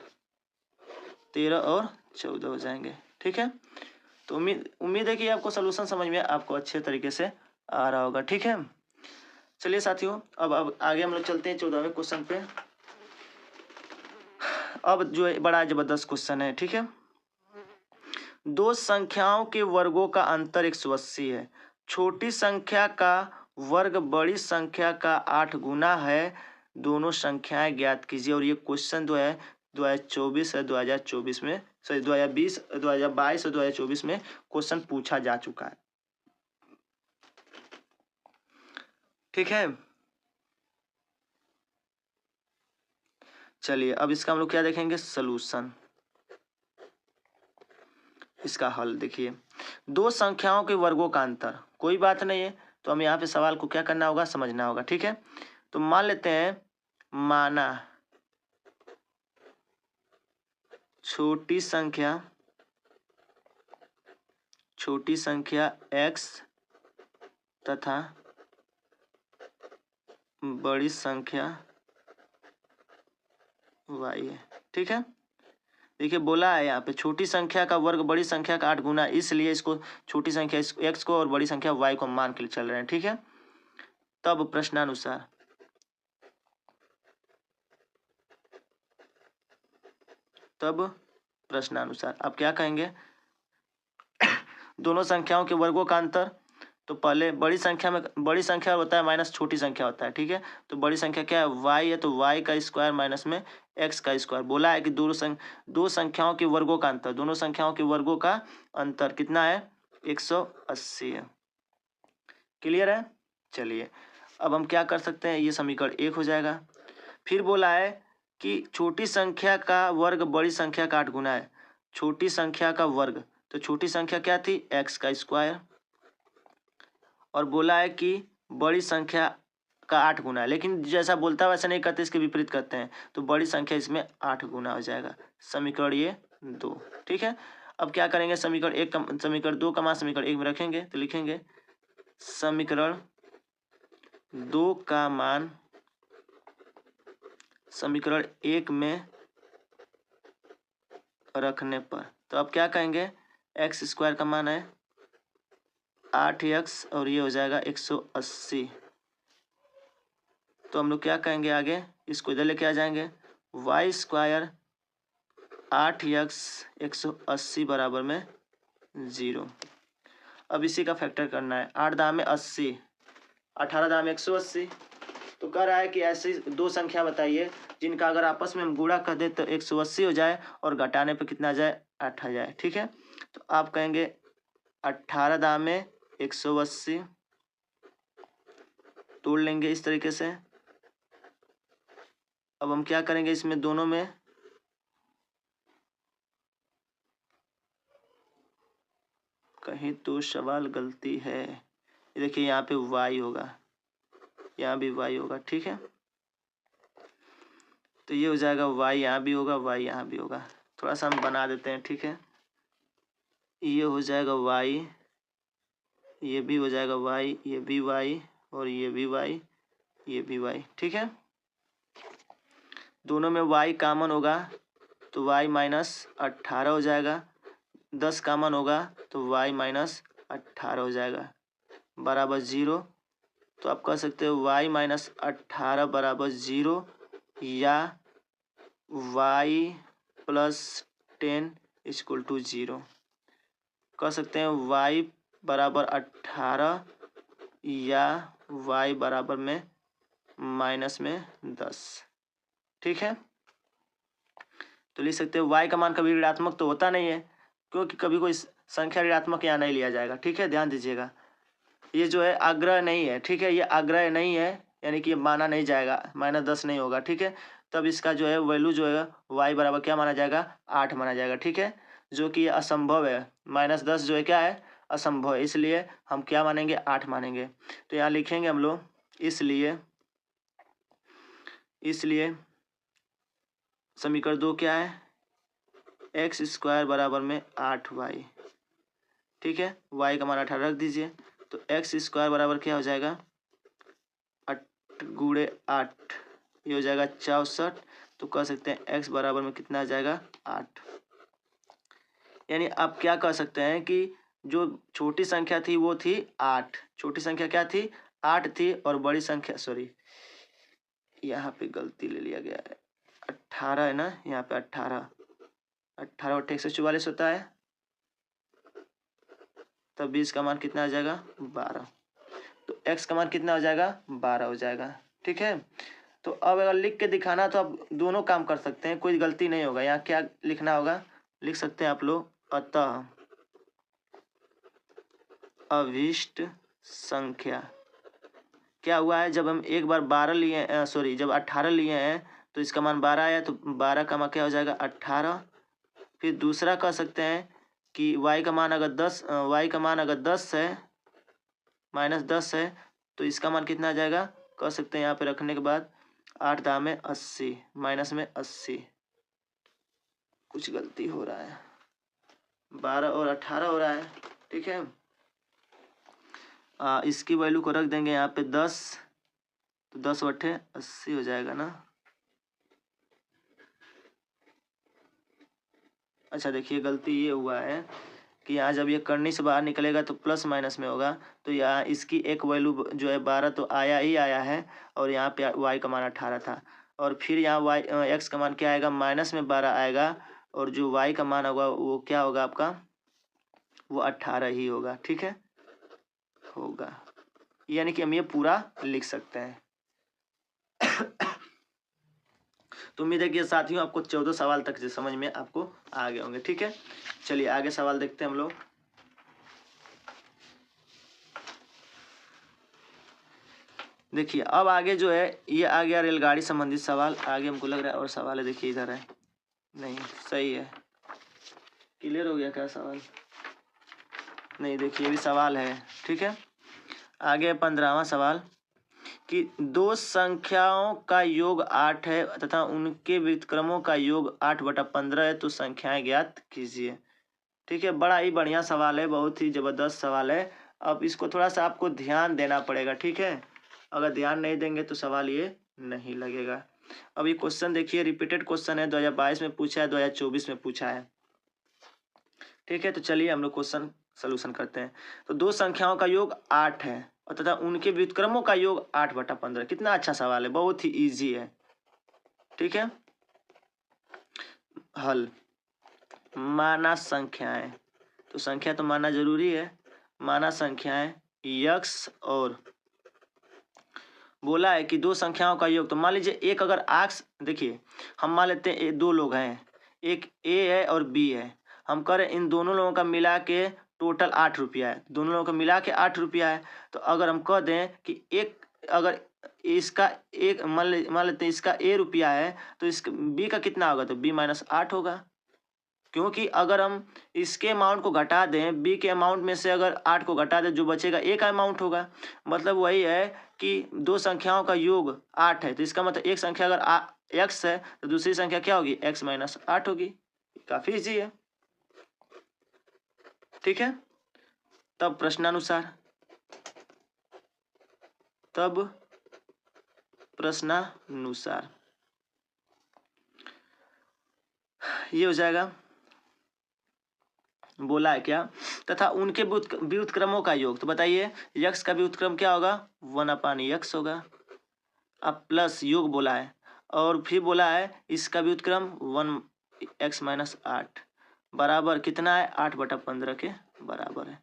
13 और 14 हो जाएंगे। ठीक है, तो उम्मीद है कि आपको सलूशन समझ में आपको अच्छे तरीके से आ रहा होगा। ठीक है, चलिए साथियों, अब आगे हम लोग चलते हैं 14वें क्वेश्चन पे। अब जो है बड़ा जबरदस्त क्वेश्चन है। ठीक है, दो संख्याओं के वर्गों का अंतर 180 है। छोटी संख्या का वर्ग बड़ी संख्या का 8 गुना है। दोनों संख्याएं ज्ञात कीजिए। और ये क्वेश्चन जो है 2024 है 2024 में, सॉरी 2020 2022 और 2024 में क्वेश्चन पूछा जा चुका है। ठीक है, चलिए अब इसका हम लोग क्या देखेंगे, सलूशन, इसका हल। देखिए, दो संख्याओं के वर्गों का अंतर, कोई बात नहीं है, तो हम यहाँ पे सवाल को क्या करना होगा, समझना होगा। ठीक है, तो मान लेते हैं, माना छोटी संख्या x तथा बड़ी संख्या y है। ठीक है, देखिए बोला है यहाँ पे छोटी संख्या का वर्ग बड़ी संख्या का 8 गुना, इसलिए इसको छोटी संख्या x को और बड़ी संख्या y को मान के चल रहे हैं। ठीक है, तब प्रश्नानुसार आप क्या कहेंगे, दोनों संख्याओं के वर्गों का अंतर। तो पहले बड़ी संख्या होता है माइनस छोटी संख्या होता है। ठीक है, तो बड़ी संख्या क्या है, y है, तो y का स्क्वायर माइनस में x का स्क्वायर। बोला है कि दो संख्याओं के वर्गों का अंतर, दोनों संख्याओं के वर्गों का अंतर कितना है, 180 है। क्लियर है, चलिए अब हम क्या कर सकते हैं, ये समीकरण 1 हो जाएगा। फिर बोला है कि छोटी संख्या का वर्ग बड़ी संख्या का 8 गुना है। छोटी संख्या का वर्ग, तो छोटी संख्या क्या थी, x का स्क्वायर, और बोला है कि बड़ी संख्या का 8 गुना है, लेकिन जैसा बोलता है वैसा नहीं करते, इसके विपरीत करते हैं, तो बड़ी संख्या इसमें 8 गुना हो जाएगा। समीकरण ये 2। ठीक है, अब क्या करेंगे, समीकरण 2 का मान समीकरण 1 में रखेंगे, तो लिखेंगे समीकरण 2 का मान समीकरण 1 में रखने पर, तो अब क्या कहेंगे, x स्क्वायर का मान है 8x और ये हो जाएगा 180। तो हम लोग क्या कहेंगे आगे, इसको इधर लेके आ जाएंगे, y स्क्वायर 8x 180 बराबर में 0। अब इसी का फैक्टर करना है, 8 दाम में 80, 18 दाम में 180। तो कह रहा है कि ऐसी दो संख्या बताइए जिनका अगर आपस में हम गुणा कर दे तो 180 हो जाए और घटाने पर कितना जाए, 8 आ जाए। ठीक है, तो आप कहेंगे 18 दाम में 180, तोड़ लेंगे इस तरीके से। अब हम क्या करेंगे, इसमें दोनों में कहीं तो सवाल गलती है, देखिए यहाँ पे y होगा, यहाँ भी y होगा। ठीक है, तो ये हो जाएगा y यहाँ भी होगा, y यहाँ भी होगा। थोड़ा सा हम बना देते हैं। ठीक है, ये हो जाएगा y, ये भी हो जाएगा y, ये भी y और ये भी y, ये भी y। ठीक है, दोनों में y कॉमन होगा तो y माइनस 18 हो जाएगा, 10 कॉमन होगा तो y माइनस 18 हो जाएगा बराबर 0। तो आप कह सकते हो y माइनस 18 बराबर 0 या y प्लस 10 इक्वल टू 0। कह सकते हैं y बराबर 18 या y बराबर में -10। ठीक है, तो लिख सकते हैं y का मान कभी ऋणात्मक तो होता नहीं है, क्योंकि कभी कोई संख्या ऋणात्मक यहाँ नहीं लिया जाएगा। ठीक है, ध्यान दीजिएगा, ये जो है आग्रह नहीं है। ठीक है, ये आग्रह नहीं है, यानी कि माना नहीं जाएगा, -10 नहीं होगा। ठीक है, तब इसका जो है वैल्यू जो है y बराबर क्या माना जाएगा, 8 माना जाएगा। ठीक है, जो कि असंभव है, -10 जो है क्या है, असंभव है, इसलिए हम क्या मानेंगे, 8 मानेंगे। तो यहाँ लिखेंगे हम लोग, इसलिए समीकरण 2 क्या है, x² बराबर में 8y। ठीक है, y का मान 18 रख दीजिए, तो x² बराबर क्या हो जाएगा, 8 × 8, ये हो जाएगा 64। तो कह सकते हैं x बराबर में कितना आ जाएगा, 8। यानी आप क्या कह सकते हैं कि जो छोटी संख्या थी वो थी 8, छोटी संख्या क्या थी, 8 थी, और बड़ी संख्या, सॉरी यहाँ पे गलती ले लिया गया है, 18 है ना, यहाँ पे 18 और 144 होता है, तब 20 का मान कितना आ जाएगा, 12। तो x का मान कितना हो जाएगा, 12 हो जाएगा। ठीक है, तो अब अगर लिख के दिखाना तो आप दोनों काम कर सकते हैं, कोई गलती नहीं होगा। यहाँ क्या लिखना होगा, लिख सकते हैं आप लोग, अतः अभीष्ट संख्या क्या हुआ है, जब हम एक बार 12 लिए, सॉरी जब 18 लिए हैं तो इसका मान 12 आया, तो 12 का मान क्या हो जाएगा, 18। फिर दूसरा कह सकते हैं कि y का मान अगर 10 है, -10 है, तो इसका मान कितना आ जाएगा, कह सकते हैं यहाँ पे रखने के बाद 8 दाम में 80, माइनस में 80, कुछ गलती हो रहा है, 12 और 18 हो रहा है। ठीक है, इसकी वैल्यू को रख देंगे यहाँ पे 10, तो 10 बटे 80 हो जाएगा ना। अच्छा देखिए, गलती ये हुआ है कि यहाँ जब ये करनी से बाहर निकलेगा तो प्लस माइनस में होगा, तो यहाँ इसकी एक वैल्यू जो है 12 तो आया ही आया है, और यहाँ पे y का मान 18 था, और फिर यहाँ x का मान क्या आएगा, -12 आएगा, और जो y का मान होगा वो क्या होगा आपका, वो 18 ही होगा। ठीक है, होगा, यानी कि हम ये पूरा लिख सकते हैं। तो उम्मीद है कि साथियों आपको 14 सवाल तक समझ में आपको आ गए होंगे। ठीक है, चलिए आगे सवाल देखते हैं हम लोग। देखिए अब आगे जो है ये आ गया रेलगाड़ी संबंधित सवाल, आगे हमको लग रहा है और सवाल है, देखिए इधर है, नहीं सही है, क्लियर हो गया क्या सवाल, नहीं देखिए ये भी सवाल है। ठीक है, आगे 15वां सवाल कि दो संख्याओं का योग 8 है तथा उनके व्युत्क्रमों का योग 8/15 है, तो संख्याएं ज्ञात कीजिए। ठीक है, बड़ा ही बढ़िया सवाल है, बहुत ही जबरदस्त सवाल है। अब इसको थोड़ा सा आपको ध्यान देना पड़ेगा। ठीक है, अगर ध्यान नहीं देंगे तो सवाल ये नहीं लगेगा। अब ये क्वेश्चन देखिए, रिपीटेड क्वेश्चन है, 2022 में पूछा है, 2024 में पूछा है। ठीक है, तो चलिए हम लोग क्वेश्चन सोल्यूशन करते हैं। तो दो संख्याओं का योग 8 है और तथा उनके व्युत्क्रमों का योग 8/15। कितना अच्छा सवाल है, बहुत ही इजी है। ठीक है, हल, माना संख्याएं, तो संख्या तो माना जरूरी है, माना संख्याएं यक्स, और बोला है कि दो संख्याओं का योग, तो मान लीजिए एक अगर आक्स, देखिए हम मान लेते हैं दो लोग हैं, एक ए है और बी है, हम कह रहे हैं इन दोनों लोगों का मिला के टोटल 8 रुपया है, दोनों लोगों का मिला के 8 रुपया है। तो अगर हम कह दें कि एक, अगर इसका एक मान लेते हैं इसका ए रुपया है, तो इसका बी का कितना होगा, तो बी -8 होगा, क्योंकि अगर हम इसके अमाउंट को घटा दें, बी के अमाउंट में से अगर 8 को घटा दें, जो बचेगा ए का अमाउंट होगा। मतलब वही है कि दो संख्याओं का योग 8 है, तो इसका मतलब एक संख्या अगर एक्स है तो दूसरी संख्या क्या होगी, x - 8 होगी। काफी इजी है। ठीक है, तब प्रश्नानुसार, ये हो जाएगा, बोला है क्या, तथा उनके व्युत्क्रमों का योग, तो बताइए यक्स का व्युत्क्रम क्या होगा, 1/x होगा। अब प्लस योग बोला है, और फिर बोला है इसका व्युत्क्रम 1x - 8 बराबर कितना है, 8/15 के बराबर है।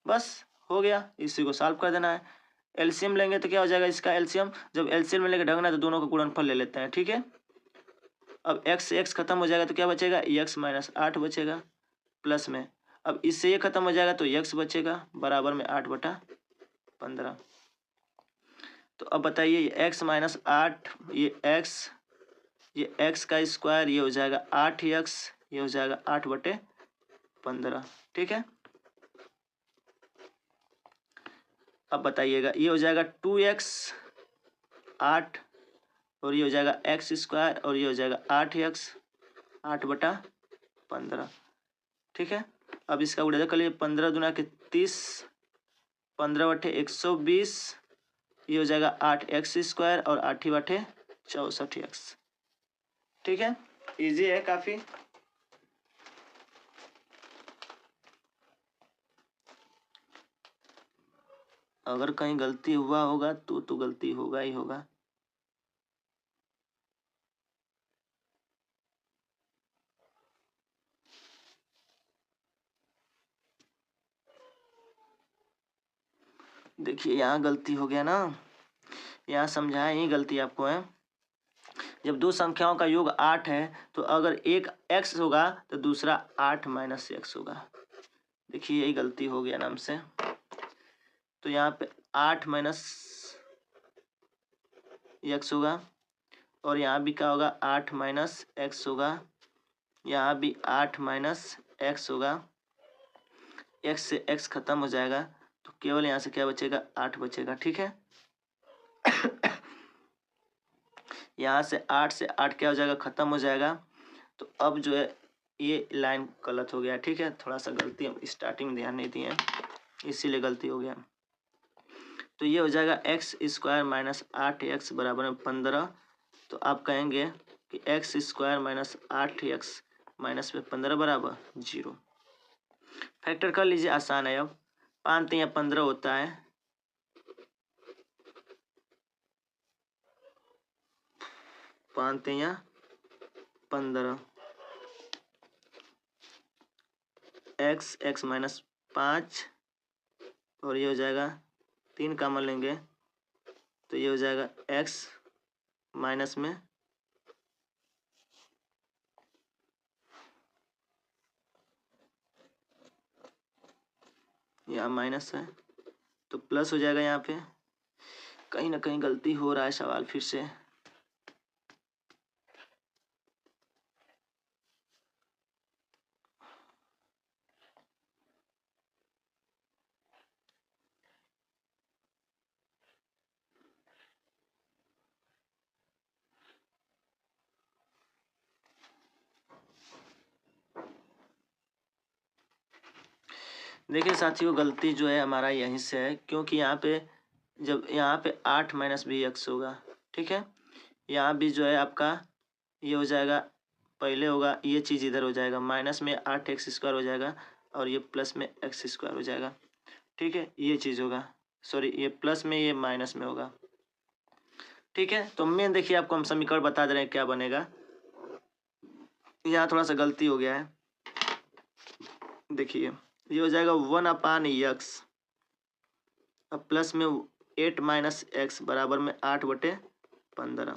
बस हो गया, इसी को सॉल्व कर देना है। एलसीएम लेंगे तो क्या हो जाएगा इसका एलसीएम, जब एलसीएम लेके ढंगना तो दोनों का गुणनफल ले लेते हैं, ठीक है। अब x से x खत्म हो जाएगा तो क्या बचेगा, x माइनस 8 बचेगा प्लस में, अब इससे ये खत्म हो जाएगा तो x बचेगा बराबर में 8/15। तो अब बताइए x माइनस 8, ये x का स्क्वायर, ये हो जाएगा 8x, ये हो जाएगा 8/15, ठीक है। अब बताइएगा ये हो जाएगा 2x 8 और ये हो जाएगा x स्क्वायर और ये हो जाएगा 8x 8/15, ठीक है। अब इसका उड़ेदा कर लिए 15 दूना के 30, 15/120, ये हो जाएगा 8x स्क्वायर और 8/64x, ठीक है। इजी है काफी। अगर कहीं गलती हुआ होगा तो गलती होगा ही होगा। देखिए यहाँ गलती हो गया ना, यहाँ समझाया ही गलती आपको है। जब दो संख्याओं का योग 8 है तो अगर एक x होगा तो दूसरा 8 माइनस x होगा। देखिए यही गलती हो गया नाम से। तो यहाँ पे 8 माइनस x होगा और यहाँ भी क्या होगा 8 माइनस x होगा, यहाँ भी 8 माइनस x होगा। x से x खत्म हो जाएगा तो केवल यहाँ से क्या बचेगा, 8 बचेगा, ठीक है। यहाँ से 8 से 8 क्या हो जाएगा, खत्म हो जाएगा। तो अब जो है ये लाइन गलत हो गया, ठीक है। थोड़ा सा गलती हम स्टार्टिंग में ध्यान नहीं दिए इसीलिए गलती हो गया। तो ये हो जाएगा x स्क्वायर माइनस 8x बराबर में 15। तो आप कहेंगे कि x square minus 8x minus में 15 बराबर 0। फैक्टर कर लीजिए, आसान है। अब 5 3 15 होता है, 5 3 15, x माइनस 5 और ये हो जाएगा 3 कॉमन लेंगे तो ये हो जाएगा x माइनस में यहाँ माइनस है तो प्लस हो जाएगा। यहाँ पे कहीं ना कहीं गलती हो रहा है, सवाल फिर से। देखिए साथियों गलती जो है हमारा यहीं से है, क्योंकि यहाँ पे जब यहाँ पे 8 माइनस भी x होगा, ठीक है। यहाँ भी जो है आपका ये हो जाएगा, पहले होगा ये चीज़ इधर हो जाएगा, माइनस में 8x स्क्वायर हो जाएगा और ये प्लस में x स्क्वायर हो जाएगा, ठीक है। ये चीज़ होगा, सॉरी ये प्लस में ये माइनस में होगा, ठीक है। तो मेन देखिए आपको हम समीकरण बता दे रहे हैं क्या बनेगा। यहाँ थोड़ा सा गलती हो गया है, देखिए ये हो जाएगा 1/x अब प्लस में 8 माइनस x बराबर में 8/15।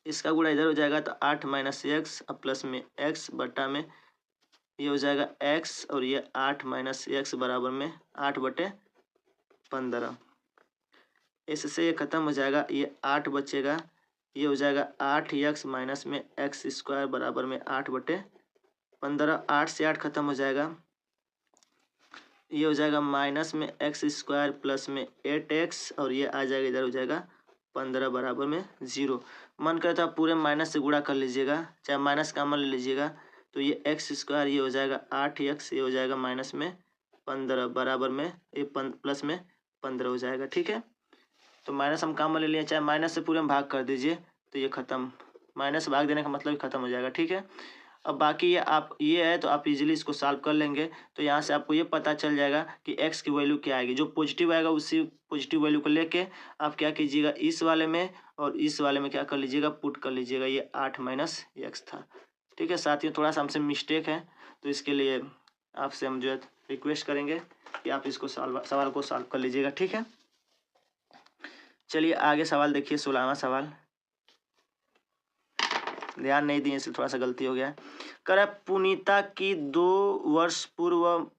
इसका गुणा इधर हो जाएगा तो 8 माइनस x अब प्लस में x बटा में ये हो जाएगा x और ये 8 माइनस x बराबर में 8/15। इससे ये खत्म हो जाएगा, ये 8 बचेगा, ये हो जाएगा 8x माइनस में x स्क्वायर बराबर में 8/15। 8 से 8 खत्म हो जाएगा, ये हो जाएगा माइनस में x स्क्वायर प्लस में 8x और ये आ जाएगा इधर हो जाएगा 15 बराबर में 0। मन करे तो आप पूरे माइनस से गुणा कर लीजिएगा, चाहे माइनस का अमल ले लीजिएगा। तो ये x स्क्वायर ये हो जाएगा 8x, ये हो जाएगा माइनस में 15 बराबर में ये प्लस में 15 हो जाएगा, ठीक है। तो माइनस हम काम ले लिए, चाहे माइनस से पूरे में भाग कर दीजिए तो ये खत्म, माइनस भाग देने का मतलब खत्म हो जाएगा, ठीक है। अब बाकी ये आप ये है तो आप इजीली इसको सॉल्व कर लेंगे। तो यहाँ से आपको ये पता चल जाएगा कि x की वैल्यू क्या आएगी, जो पॉजिटिव आएगा उसी पॉजिटिव वैल्यू को लेके आप क्या कीजिएगा, इस वाले में और इस वाले में क्या कर लीजिएगा, पुट कर लीजिएगा। ये 8 माइनस x था, ठीक है। साथियों थोड़ा सा हमसे मिस्टेक है तो इसके लिए आपसे हम जो है रिक्वेस्ट करेंगे कि आप इसको सवाल को सॉल्व कर लीजिएगा, ठीक है। चलिए आगे सवाल देखिए, 16वां सवाल। ध्यान नहीं दिए इसलिए थोड़ा सा गलती हो गया है। कह रहा है पुनीता की 2 वर्ष पूर्व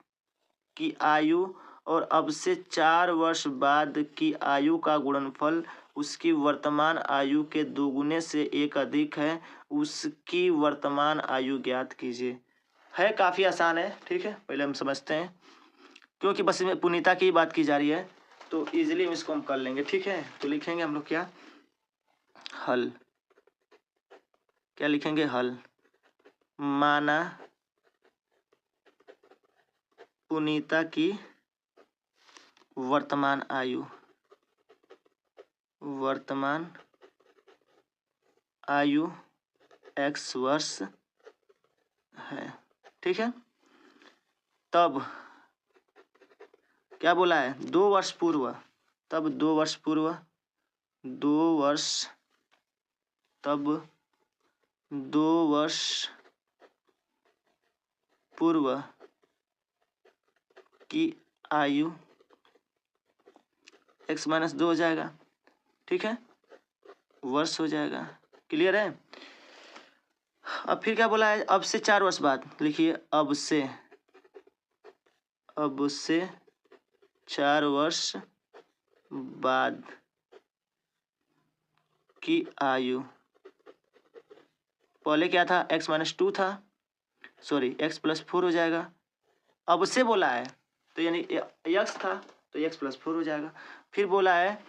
की आयु और अब से 4 वर्ष बाद की आयु का गुणनफल उसकी वर्तमान आयु के दोगुने से 1 अधिक है, उसकी वर्तमान आयु ज्ञात कीजिए। है काफ़ी आसान है, ठीक है। पहले हम समझते हैं, क्योंकि बस इसमें पुनीता की बात की जा रही है तो इजीली इसको हम कर लेंगे, ठीक है। तो लिखेंगे हम लोग क्या, हल। क्या लिखेंगे, हल। माना पुनीता की वर्तमान आयु x वर्ष है, ठीक है। तब क्या बोला है, 2 वर्ष पूर्व, तब 2 वर्ष पूर्व, 2 वर्ष, तब 2 वर्ष पूर्व की आयु x माइनस 2 हो जाएगा, ठीक है, वर्ष हो जाएगा। क्लियर है। अब फिर क्या बोला है, अब से 4 वर्ष बाद, लिखिए अब से 4 वर्ष बाद की आयु। पहले क्या था, x माइनस 2 था, सॉरी x प्लस 4 हो जाएगा। अब से बोला है तो यानी x था तो x प्लस 4 हो जाएगा। फिर बोला है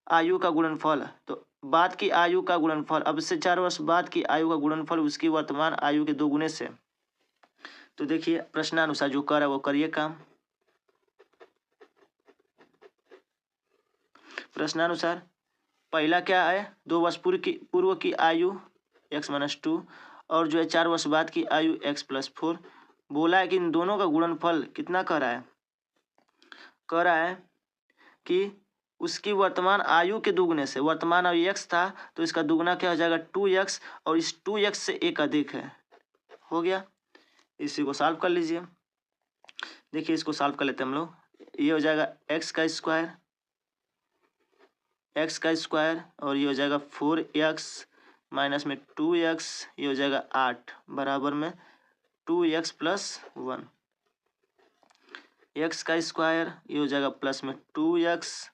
आयु का गुणनफल, तो बाद की आयु का गुणनफल, अब से 4 वर्ष बाद की आयु का गुणनफल उसकी वर्तमान आयु के 2 गुने से। तो देखिए प्रश्नानुसार जो कर है वो करिए काम। प्रश्नानुसार पहला क्या है, 2 वर्ष पूर्व की आयु x माइनस 2 और जो है 4 वर्ष बाद की आयु x प्लस 4। बोला है कि इन दोनों का गुणनफल कितना कह रहा है कि उसकी वर्तमान आयु के दुगने से, वर्तमान आयु x था तो इसका दुगना क्या हो जाएगा 2x, और इस 2x से 1 अधिक है। हो गया, इसी को सॉल्व कर लीजिए। देखिए इसको सॉल्व कर लेते हैं हम लोग। ये हो जाएगा x का स्क्वायर और ये हो जाएगा 4x माइनस में 2x, ये हो जाएगा 8 बराबर में 2x प्लस 1। x का स्क्वायर ये हो जाएगा प्लस में 2x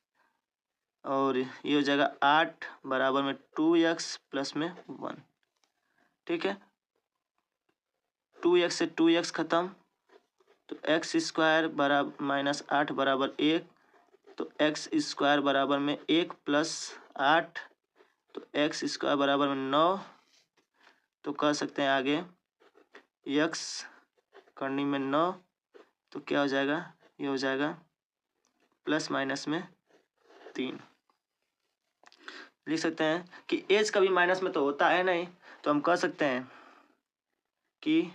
और ये हो जाएगा 8 बराबर में 2x प्लस में 1, ठीक है। 2x से 2x खत्म तो x स्क्वायर बराबर माइनस 8 बराबर 1, तो x स्क्वायर बराबर में 1 प्लस 8 तो x स्क्वायर बराबर में 9। तो कह सकते हैं आगे x करनी में 9 तो क्या हो जाएगा, ये हो जाएगा प्लस माइनस में 3। लिख सकते हैं कि एज कभी माइनस में तो होता है नहीं, तो हम कह सकते हैं कि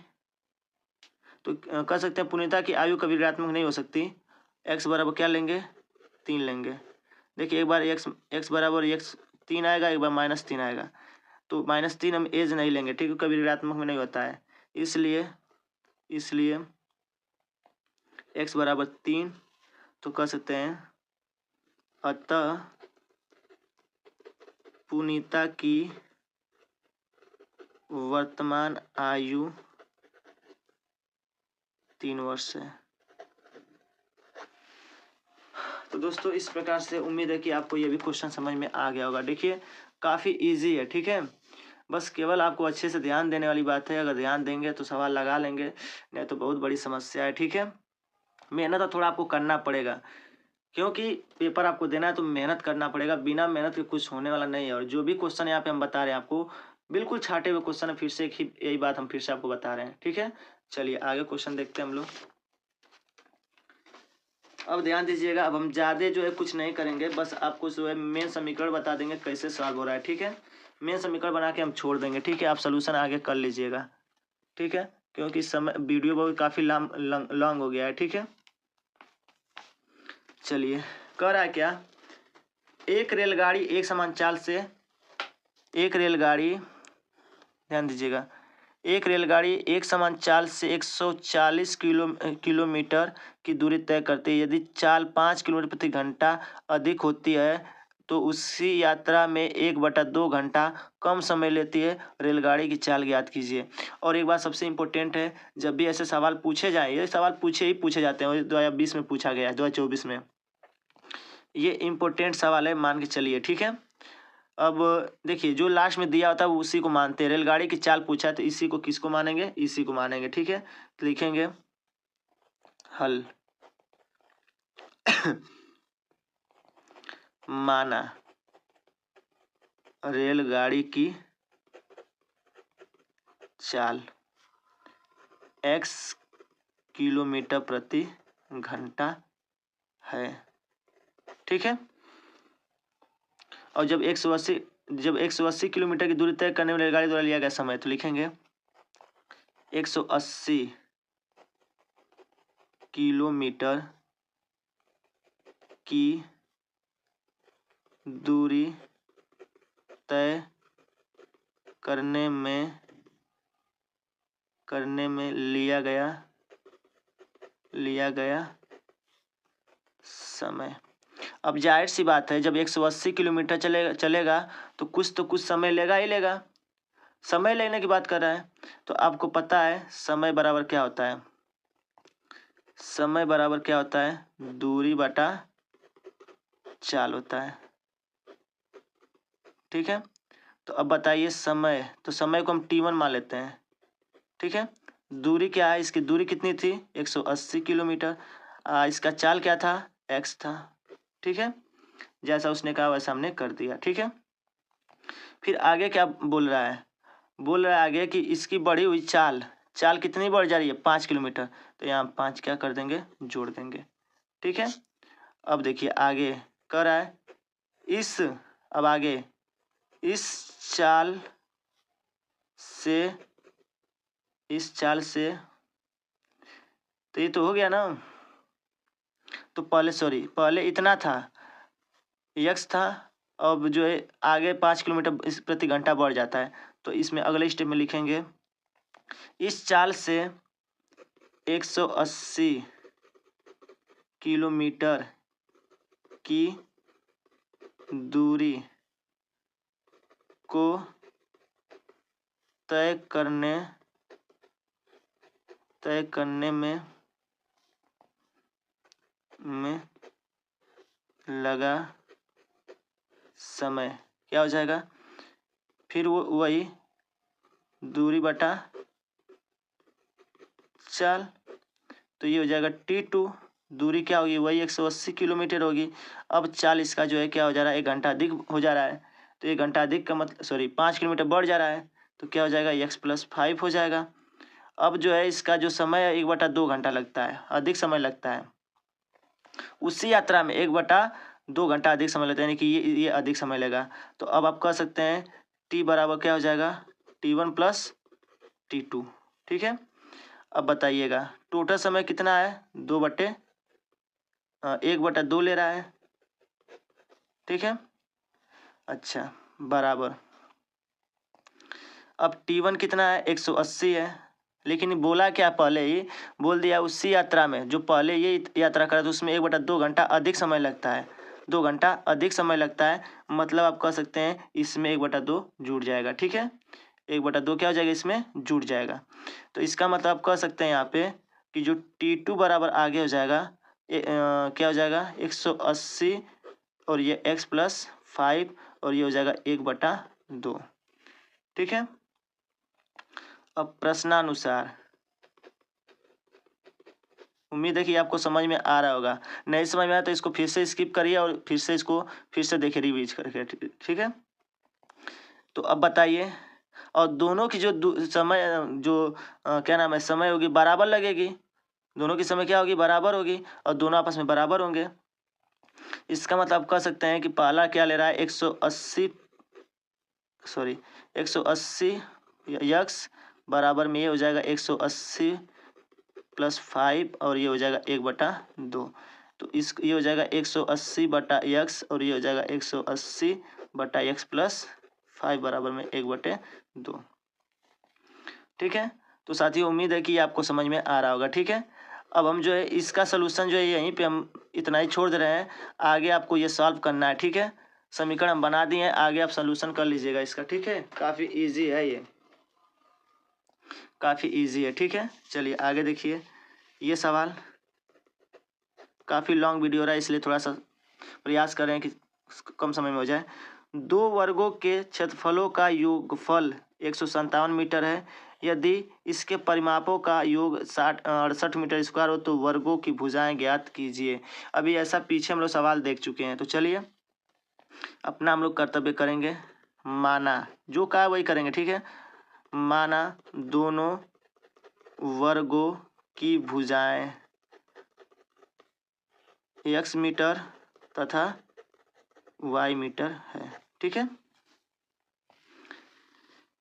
कह सकते हैं पुनीता की आयु कभी ऋणात्मक नहीं हो सकती। x बराबर क्या लेंगे, 3 लेंगे। देखिए एक बार x बराबर x 3 आएगा, एक बार माइनस 3 आएगा, तो माइनस 3 हम एज नहीं लेंगे, ठीक है, कभी ऋणात्मक में नहीं होता है। इसलिए x बराबर 3, तो कह सकते हैं अतः पुनीता की वर्तमान आयु 3 वर्ष है। तो दोस्तों इस प्रकार से उम्मीद है कि आपको ये भी क्वेश्चन समझ में आ गया होगा। देखिए काफ़ी इजी है, ठीक है, बस केवल आपको अच्छे से ध्यान देने वाली बात है। अगर ध्यान देंगे तो सवाल लगा लेंगे, नहीं तो बहुत बड़ी समस्या है, ठीक है। मेहनत तो थोड़ा आपको करना पड़ेगा, क्योंकि पेपर आपको देना है तो मेहनत करना पड़ेगा। बिना मेहनत के कुछ होने वाला नहीं है। और जो भी क्वेश्चन यहाँ पे हम बता रहे हैं आपको बिल्कुल छाटे हुए क्वेश्चन है। फिर से यही बात हम फिर से आपको बता रहे हैं, ठीक है। चलिए आगे क्वेश्चन देखते हैं हम लोग। अब ध्यान दीजिएगा, अब हम ज़्यादा जो है कुछ नहीं करेंगे, बस आपको जो है मेन समीकरण बता देंगे कैसे सॉल्व हो रहा है, ठीक है। मेन समीकरण बना के हम छोड़ देंगे, ठीक है। आप सोल्यूशन आगे कर लीजिएगा, ठीक है, क्योंकि समय वीडियो बहुत काफ़ी लॉन्ग हो गया है, ठीक है। चलिए कह रहा है क्या, एक रेलगाड़ी एक समान चाल से, एक रेलगाड़ी ध्यान दीजिएगा, एक रेलगाड़ी एक समान चाल से 140 किलोमीटर की दूरी तय करती है। यदि चाल 5 किलोमीटर प्रति घंटा अधिक होती है तो उसी यात्रा में 1/2 घंटा कम समय लेती है। रेलगाड़ी की चाल ज्ञात कीजिए। और एक बात सबसे इम्पोर्टेंट है, जब भी ऐसे सवाल पूछे जाए, ये सवाल पूछे जाते हैं, और 2020 में पूछा गया है, 2024 में ये इम्पोर्टेंट सवाल है, मान के चलिए, ठीक है। अब देखिए, जो लास्ट में दिया होता है वो उसी को मानते हैं। रेलगाड़ी की चाल पूछा है तो इसी को किसको मानेंगे, इसी को मानेंगे, ठीक है। तो लिखेंगे हल माना रेलगाड़ी की चाल x किलोमीटर प्रति घंटा है, ठीक है। और जब 180 किलोमीटर की दूरी तय करने में रेलगाड़ी द्वारा लिया गया समय, तो लिखेंगे 180 किलोमीटर की दूरी तय करने में लिया गया समय। अब जाहिर सी बात है, जब 180 किलोमीटर चलेगा तो कुछ समय लेगा ही लेगा। समय लेने की बात कर रहा है, तो आपको पता है समय बराबर क्या होता है। समय बराबर क्या होता है, दूरी बटा चाल होता है, ठीक है। तो अब बताइए समय, तो समय को हम t1 मान लेते हैं, ठीक है। दूरी क्या है, इसकी दूरी कितनी थी, 180 किलोमीटर। इसका चाल क्या था, x था, ठीक है। जैसा उसने कहा वैसा हमने कर दिया, ठीक है। फिर आगे क्या बोल रहा है आगे कि इसकी बढ़ी हुई चाल कितनी बढ़ जा रही है, 5 किलोमीटर। तो यहाँ 5 क्या कर देंगे, जोड़ देंगे, ठीक है। अब देखिए आगे कह रहा है अब आगे इस चाल से तो ये तो हो गया ना। तो पहले इतना था, x था। अब जो है आगे 5 किलोमीटर प्रति घंटा बढ़ जाता है। तो इसमें अगले स्टेप में लिखेंगे इस चाल से 180 किलोमीटर की दूरी को तय करने में लगा समय क्या हो जाएगा, फिर वो वही दूरी बटा चाल। तो ये हो जाएगा t2। दूरी क्या होगी, वही 180 किलोमीटर होगी। अब चाल इसका जो है क्या हो जा रहा है, 1 घंटा अधिक हो जा रहा है। तो 1 घंटा अधिक का मतलब 5 किलोमीटर बढ़ जा रहा है। तो क्या हो जाएगा, x+5 हो जाएगा। अब जो है इसका जो समय है 1/2 घंटा लगता है, अधिक समय लगता है। उसी यात्रा में 1/2 घंटा अधिक समय लगता है, यानी कि ये अधिक समय लेगा। तो अब आप कह सकते हैं t बराबर क्या हो जाएगा, t1 + t2, ठीक है। अब बताइएगा टोटल समय कितना है, 1/2 ले रहा है, ठीक है। अच्छा बराबर, अब t1 कितना है, 180 है। लेकिन बोला क्या, पहले ही बोल दिया उसी यात्रा में जो पहले ये यात्रा करा था उसमें 1/2 घंटा अधिक समय लगता है, 2 घंटा अधिक समय लगता है। मतलब आप कह सकते हैं इसमें 1/2 जुड़ जाएगा, ठीक है। 1/2 क्या हो जाएगा, इसमें जुड़ जाएगा। तो इसका मतलब आप कह सकते हैं यहाँ पे कि जो t2 बराबर आगे हो जाएगा क्या हो जाएगा, 180 और ये x+5 और ये हो जाएगा 1/2, ठीक है। अब प्रश्नानुसार, उम्मीद है कि आपको समझ में आ रहा होगा। नहीं समझ में आया तो इसको फिर से स्किप करिए और फिर से देखिए रिवीज करके, ठीक है। तो अब बताइए, और दोनों की जो क्या नाम है, समय होगी बराबर लगेगी। दोनों की समय क्या होगी, बराबर होगी, और दोनों आपस में बराबर होंगे। इसका मतलब आप कह सकते हैं कि पहला क्या ले रहा है, 180 x बराबर में ये हो जाएगा 180 + 5 और ये हो जाएगा 1/2। तो ये हो जाएगा 180/x और ये हो जाएगा 180/x + 5 बराबर में 1/2। ठीक है। तो साथियों उम्मीद है कि आपको समझ में आ रहा होगा। ठीक है, अब हम जो है इसका सलूशन जो है यहीं पे हम इतना ही छोड़ दे रहे हैं, आगे आपको ये सॉल्व करना है। ठीक है, समीकरण हम बना दिए हैं, आगे आप सलूशन कर लीजिएगा इसका। ठीक है, काफ़ी ईजी है ये, काफ़ी ईजी है। ठीक है, चलिए आगे देखिए ये सवाल। काफ़ी लॉन्ग वीडियो रहा है इसलिए थोड़ा सा प्रयास करें कि कम समय में हो जाए। दो वर्गों के क्षेत्रफलों का योगफल 157 मीटर है। यदि इसके परिमापों का योग 68 मीटर स्क्वायर हो तो वर्गों की भुजाएं ज्ञात कीजिए। अभी ऐसा पीछे हम लोग सवाल देख चुके हैं, तो चलिए अपना हम लोग कर्तव्य करेंगे। माना जो कहा वही करेंगे। ठीक है, माना दोनों वर्गों की भुजाएं x मीटर तथा y मीटर है। ठीक है,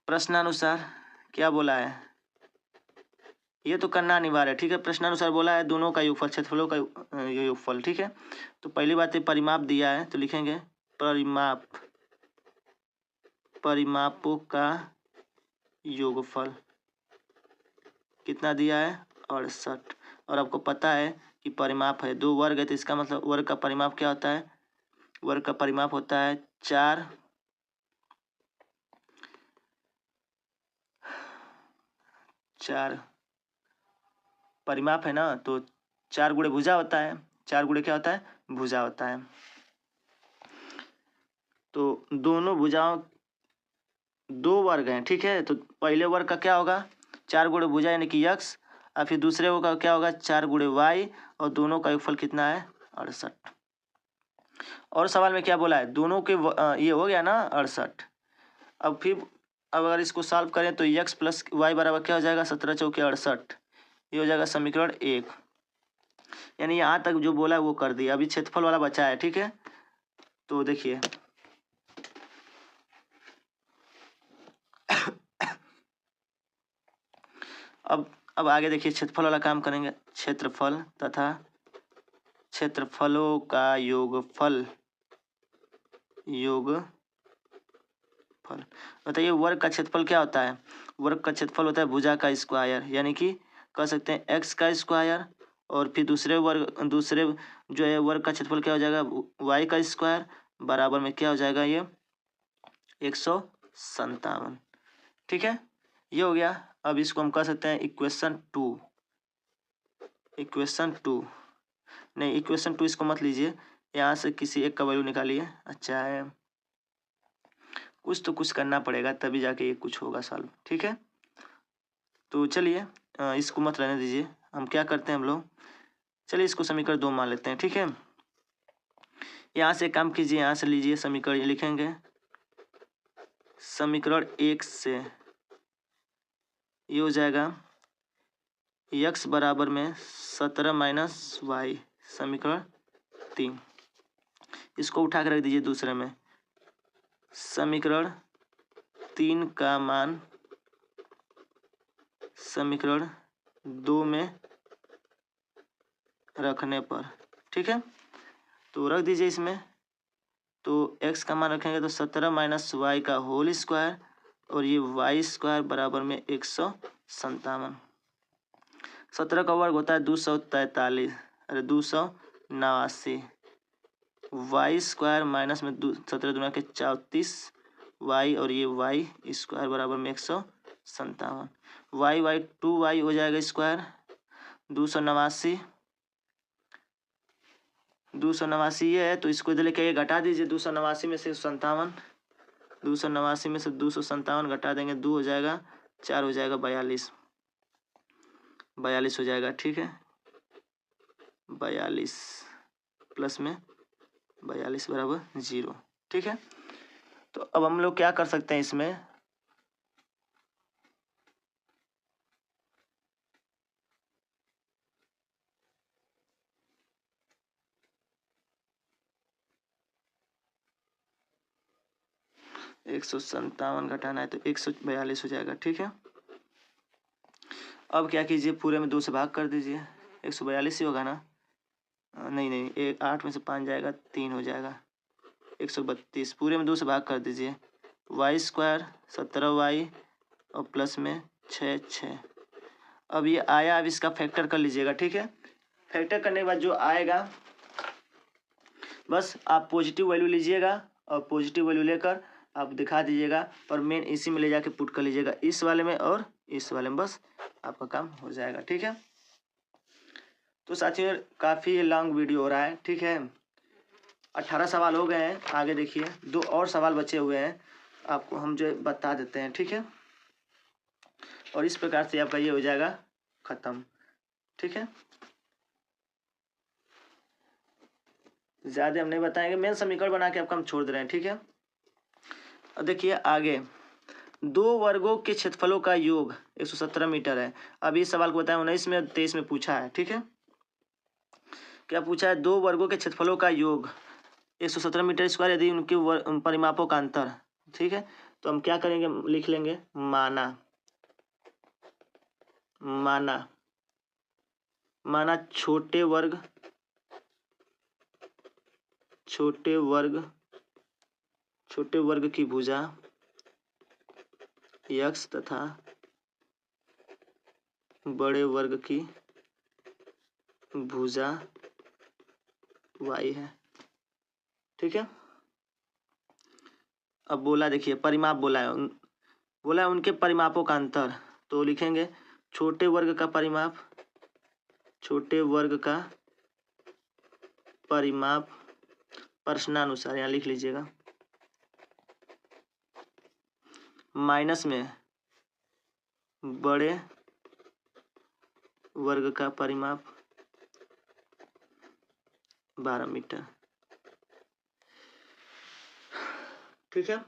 प्रश्नानुसार क्या बोला है ये तो करना अनिवार्य है। ठीक है, प्रश्नानुसार बोला है दोनों का योगफल, क्षेत्रफलों का योगफल। ठीक है, तो पहली बात है परिमाप दिया है तो लिखेंगे परिमाप, परिमापों का योगफल कितना दिया है 68। और आपको पता है कि परिमाप है, दो वर्ग है तो इसका मतलब वर्ग का परिमाप क्या होता है, वर्ग का परिमाप होता है 4 परिमाप है ना, तो 4 गुणे भुजा होता है, 4 गुणे क्या होता है भुजा होता है। तो दोनों भुजाओं, दो वर्ग हैं। ठीक है, तो पहले वर्ग का क्या होगा 4 गुणे भुजा यानी कि x, और फिर दूसरे वर्ग का क्या होगा 4 गुणे y, और दोनों का योगफल कितना है 68। और सवाल में क्या बोला है दोनों के ये हो गया ना 68। अब फिर अब अगर इसको सॉल्व करें तो x प्लस वाई बराबर क्या हो जाएगा 17 चौके 68, ये हो जाएगा समीकरण 1। यानी यहाँ तक जो बोला है वो कर दिया, अभी क्षेत्रफल वाला बचा है। ठीक है, तो देखिए अब आगे देखिए क्षेत्रफल वाला काम करेंगे। क्षेत्रफल तथा क्षेत्रफलों का योगफल, बताइए वर्ग का क्षेत्रफल क्या होता है, वर्ग का क्षेत्रफल होता है भुजा का स्क्वायर, यानी कि कह सकते हैं x का स्क्वायर, और फिर दूसरे जो है वर्ग का क्षेत्रफल क्या हो जाएगा y का स्क्वायर, बराबर में क्या हो जाएगा ये 157। ठीक है, ये हो गया। अब इसको हम कह सकते हैं इक्वेशन टू नहीं, इक्वेशन 2 इसको मत लीजिए, यहाँ से किसी एक का वैल्यू निकालिए। अच्छा है, कुछ तो कुछ करना पड़ेगा तभी जाके ये कुछ होगा सॉल्व। ठीक है, तो चलिए इसको मत रहने दीजिए, हम क्या करते हैं हम लोग, चलिए इसको समीकरण 2 मान लेते हैं। ठीक है, यहाँ से काम कीजिए, यहाँ से लीजिए समीकरण, ये लिखेंगे समीकरण 1 से ये हो जाएगा x बराबर में 17 माइनस वाई, समीकरण 3। इसको उठा कर रख दीजिए दूसरे में, समीकरण 3 का मान समीकरण 2 में रखने पर। ठीक है, तो रख दीजिए इसमें, तो x का मान रखेंगे तो 17 माइनस वाई का होल स्क्वायर, और ये वाई स्क्वायर बराबर में 157। 17 का वर्ग होता है 243, अरे 289, वाई स्क्वायर माइनस में 17 दूना के 34 वाई, और ये वाई स्क्वायर बराबर में 157। वाई 2y हो जाएगा स्क्वायर 289, 289 ये है तो इसको इधर लेके घटा दीजिए, 289 में से 57, 289 में से 257 घटा देंगे, 2 हो जाएगा, 4 हो जाएगा 42 हो जाएगा। ठीक है, 42 प्लस में 42 बराबर 0। ठीक है, तो अब हम लोग क्या कर सकते हैं इसमें, एक 157 घटाना है तो 142 हो जाएगा। ठीक है, अब क्या कीजिए पूरे में 2 से भाग कर दीजिए, 142 ही होगा ना, नहीं 8 में से 5 जाएगा 3 हो जाएगा 132, पूरे में 2 से भाग कर दीजिए, वाई स्क्वायर 17 वाई और प्लस में 6 6। अब ये आया, अब इसका फैक्टर कर लीजिएगा, ठीक है। फैक्टर करने के बाद जो आएगा बस आप पॉजिटिव वैल्यू लीजिएगा और पॉजिटिव वैल्यू लेकर आप दिखा दीजिएगा और मेन इसी में ले जाके पुट कर लीजिएगा, इस वाले में और इस वाले में, बस आपका काम हो जाएगा, ठीक है। तो साथियों काफ़ी लॉन्ग वीडियो हो रहा है, ठीक है। 18 सवाल हो गए हैं, आगे देखिए 2 और सवाल बचे हुए हैं, आपको हम जो बता देते हैं, ठीक है। और इस प्रकार से आपका ये हो जाएगा खत्म, ठीक है। ज़्यादा हम नहीं बताएंगे, मेन समीकरण बना के आपका हम छोड़ दे रहे हैं, ठीक है। अब देखिए आगे, 2 वर्गों के क्षेत्रफलों का योग 117 मीटर है। अब इस सवाल को बताया 19 में 23 में पूछा है, ठीक है। क्या पूछा है? 2 वर्गों के क्षेत्रफलों का योग 117 मीटर स्क्वायर यदि उनके परिमापों का अंतर, ठीक है। तो हम क्या करेंगे, लिख लेंगे माना छोटे वर्ग की भुजा x तथा बड़े वर्ग की भुजा y है, ठीक है। अब बोला देखिए परिमाप बोला है उनके परिमापों का अंतर, तो लिखेंगे छोटे वर्ग का परिमाप प्रश्नानुसार, यहाँ लिख लीजिएगा, माइनस में बड़े वर्ग का परिमाप 12 मीटर, ठीक है।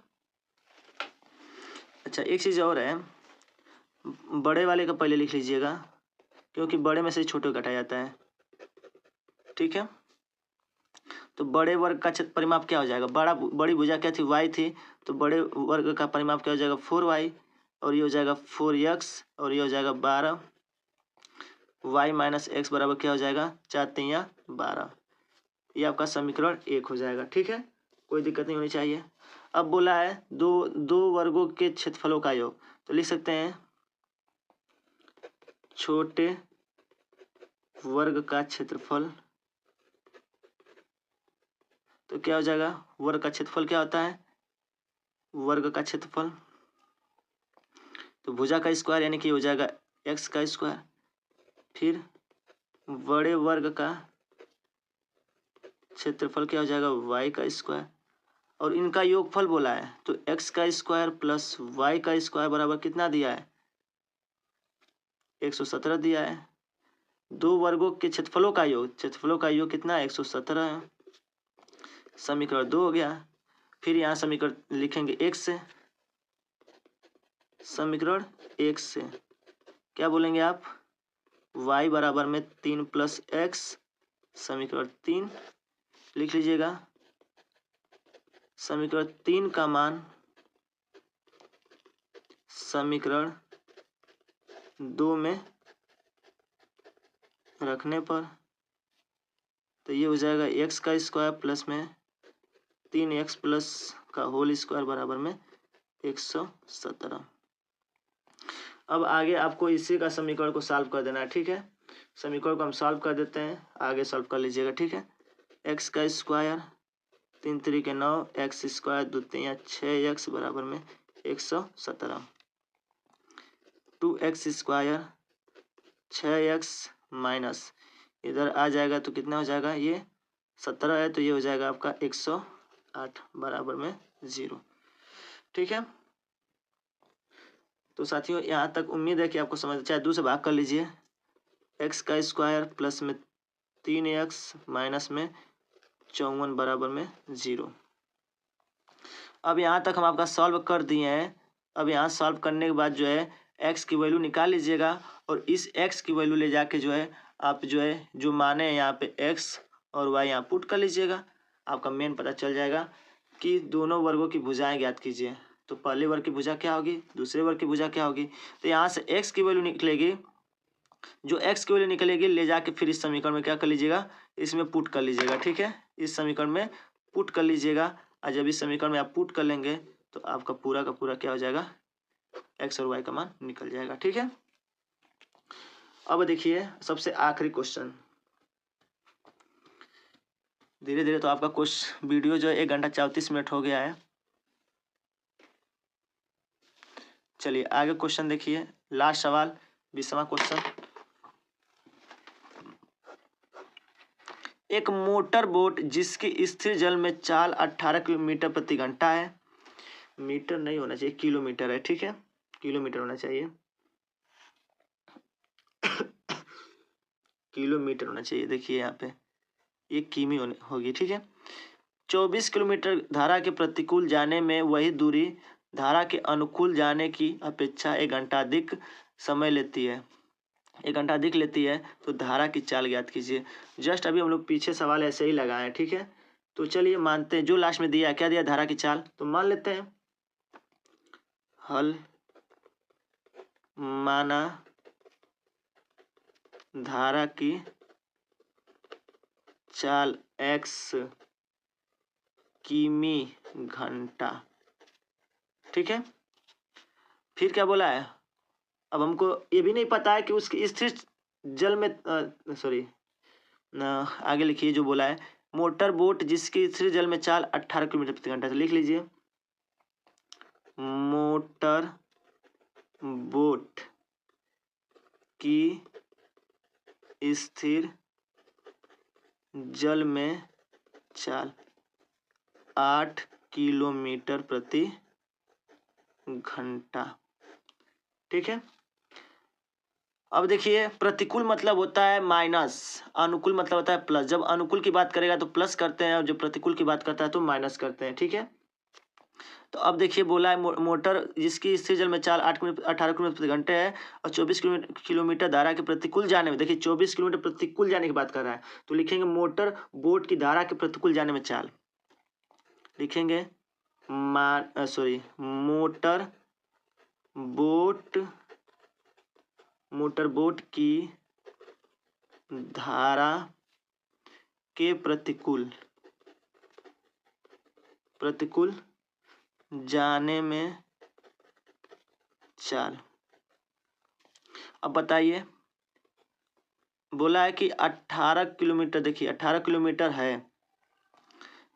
अच्छा एक चीज़ और है, बड़े वाले का पहले लिख लीजिएगा क्योंकि बड़े में से छोटे को घटाया जाता है, ठीक है। तो बड़े वर्ग का परिमाप क्या हो जाएगा, बड़ी भुजा क्या थी, y थी, तो बड़े वर्ग का परिमाप क्या हो जाएगा 4y, और ये हो जाएगा 4x, और ये हो जाएगा 12, y माइनस एक्स बराबर क्या हो जाएगा 4 3 12। ये आपका समीकरण 1 हो जाएगा, ठीक है, कोई दिक्कत नहीं होनी चाहिए। अब बोला है दो वर्गों के क्षेत्रफलों का योग, तो लिख सकते हैं छोटे वर्ग का क्षेत्रफल, तो क्या हो जाएगा, वर्ग का क्षेत्रफल क्या होता है, वर्ग का क्षेत्रफल, तो भुजा का स्क्वायर यानी कि हो जाएगा x का स्क्वायर, फिर बड़े वर्ग का क्षेत्रफल क्या हो जाएगा y का स्क्वायर, और इनका योगफल बोला है, तो x का स्क्वायर प्लस y का स्क्वायर बराबर कितना दिया है 117 दिया है। 2 वर्गों के क्षेत्रफलों का योग कितना है 117 है, समीकरण 2 हो गया। फिर यहाँ समीकरण लिखेंगे 1 से, समीकरण 1 से क्या बोलेंगे आप, y बराबर में 3 प्लस x, समीकरण 3 लिख लीजिएगा। समीकरण 3 का मान समीकरण 2 में रखने पर तो ये हो जाएगा x का स्क्वायर प्लस में 3x प्लस का होल स्क्वायर बराबर में 117। अब आगे आपको इसी का समीकरण को सॉल्व कर देना है, ठीक है। समीकरण को हम सॉल्व कर देते हैं, आगे सॉल्व कर लीजिएगा, ठीक है। x का स्क्वायर 3 3 के 9, x स्क्वायर 2 3 6x बराबर में 117, 2x स्क्वायर 6x माइनस इधर आ जाएगा तो कितना हो जाएगा, ये 17 है तो ये हो जाएगा आपका 108 बराबर में 0, ठीक है। तो साथियों यहाँ तक उम्मीद है कि आपको समझ, चाहे 2 से भाग कर लीजिए, x का स्क्वायर प्लस में 3x माइनस में 54 बराबर में 0। अब यहाँ तक हम आपका सॉल्व कर दिए हैं। अब यहाँ सॉल्व करने के बाद जो है x की वैल्यू निकाल लीजिएगा और इस x की वैल्यू ले जाके जो है आप जो माने यहाँ पे x और y यहाँ पुट कर लीजिएगा, आपका मेन पता चल जाएगा कि दोनों वर्गों की भुजाएं ज्ञात कीजिए। तो पहले वर्ग की भुजा क्या होगी, दूसरे वर्ग की भुजा क्या होगी, तो यहाँ से x की वैल्यू निकलेगी, जो x की वैल्यू निकलेगी ले जाके फिर इस समीकरण में क्या कर लीजिएगा, इसमें पुट कर लीजिएगा, ठीक है। इस समीकरण में पुट कर लीजिएगा और जब इस समीकरण में आप पुट कर लेंगे तो आपका पूरा का पूरा क्या हो जाएगा, एक्स और वाई का मान निकल जाएगा। ठीक है, अब देखिए सबसे आखिरी क्वेश्चन। धीरे धीरे तो आपका वीडियो जो है 1 घंटा 34 मिनट हो गया है। चलिए आगे क्वेश्चन देखिए, लास्ट सवाल 20वां क्वेश्चन। एक मोटर बोट जिसकी स्थिर जल में चाल 18 किलोमीटर प्रति घंटा है, मीटर नहीं होना चाहिए, किलोमीटर है, ठीक है, किलोमीटर होना चाहिए, किलोमीटर होना चाहिए। देखिए यहाँ पे ये किमी होगी, ठीक है। 24 किलोमीटर धारा के प्रतिकूल जाने में वही दूरी धारा के अनुकूल जाने की अपेक्षा 1 घंटा अधिक समय लेती है, 1 घंटा अधिक लेती है, तो धारा की चाल ज्ञात कीजिए। जस्ट अभी हम लोग पीछे सवाल ऐसे ही लगाए, ठीक है। तो चलिए मानते हैं, जो लास्ट में दिया क्या दिया, धारा की चाल, तो मान लेते हैं हल माना धारा की चाल x किमी घंटा, ठीक है। फिर क्या बोला है, अब हमको ये भी नहीं पता है कि उसकी स्थिर जल में सॉरी आगे लिखिए जो बोला है, मोटर बोट जिसकी स्थिर जल में चाल 18 किलोमीटर प्रति घंटा, तो लिख लीजिए मोटर बोट की स्थिर जल में चाल 8 किलोमीटर प्रति घंटा, ठीक है। अब देखिए प्रतिकूल मतलब होता है माइनस, अनुकूल मतलब होता है प्लस। जब अनुकूल की बात करेगा तो प्लस करते हैं और जब प्रतिकूल की बात करता है तो माइनस करते हैं, ठीक है। तो अब देखिए बोला है मोटर जिसकी स्थिर जल में चाल 18 किलोमीटर प्रति घंटे है और 24 किलोमीटर धारा के प्रतिकूल जाने में, देखिए 24 किलोमीटर प्रतिकूल जाने की बात कर रहा है, तो लिखेंगे मोटर बोट की धारा के प्रतिकूल जाने में चाल, लिखेंगे मोटर बोट की धारा के प्रतिकूल जाने में चाल। अब बताइए, बोला है कि 18 किलोमीटर, देखिए 18 किलोमीटर है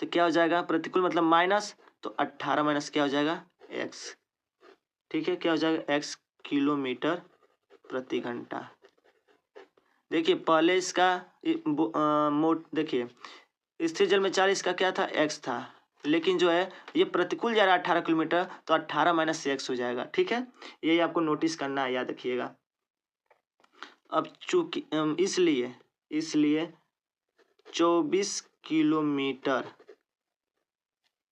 तो क्या हो जाएगा, प्रतिकूल मतलब माइनस, तो 18 माइनस क्या हो जाएगा x, ठीक है, क्या हो जाएगा x किलोमीटर प्रति घंटा। देखिए पहले इसका देखिए स्थिर जल में चाल इसका क्या था, x था, लेकिन जो है ये प्रतिकूल जा रहा है 18 किलोमीटर, तो 18 माइनस से x हो जाएगा, ठीक है। यही आपको नोटिस करना है, याद रखिएगा। अब चूंकि इसलिए 24 किलोमीटर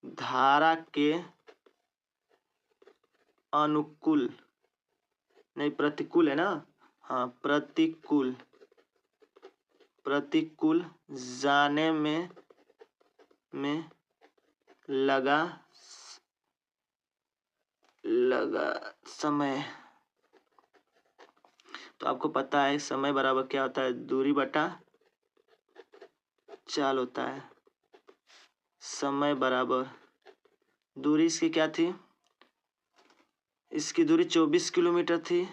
धारा के अनुकूल, नहीं प्रतिकूल है ना, हाँ प्रतिकूल जाने में लगा समय। तो आपको पता है समय बराबर क्या होता है, दूरी बटा चाल होता है। समय बराबर दूरी इसकी क्या थी, इसकी दूरी 24 किलोमीटर थी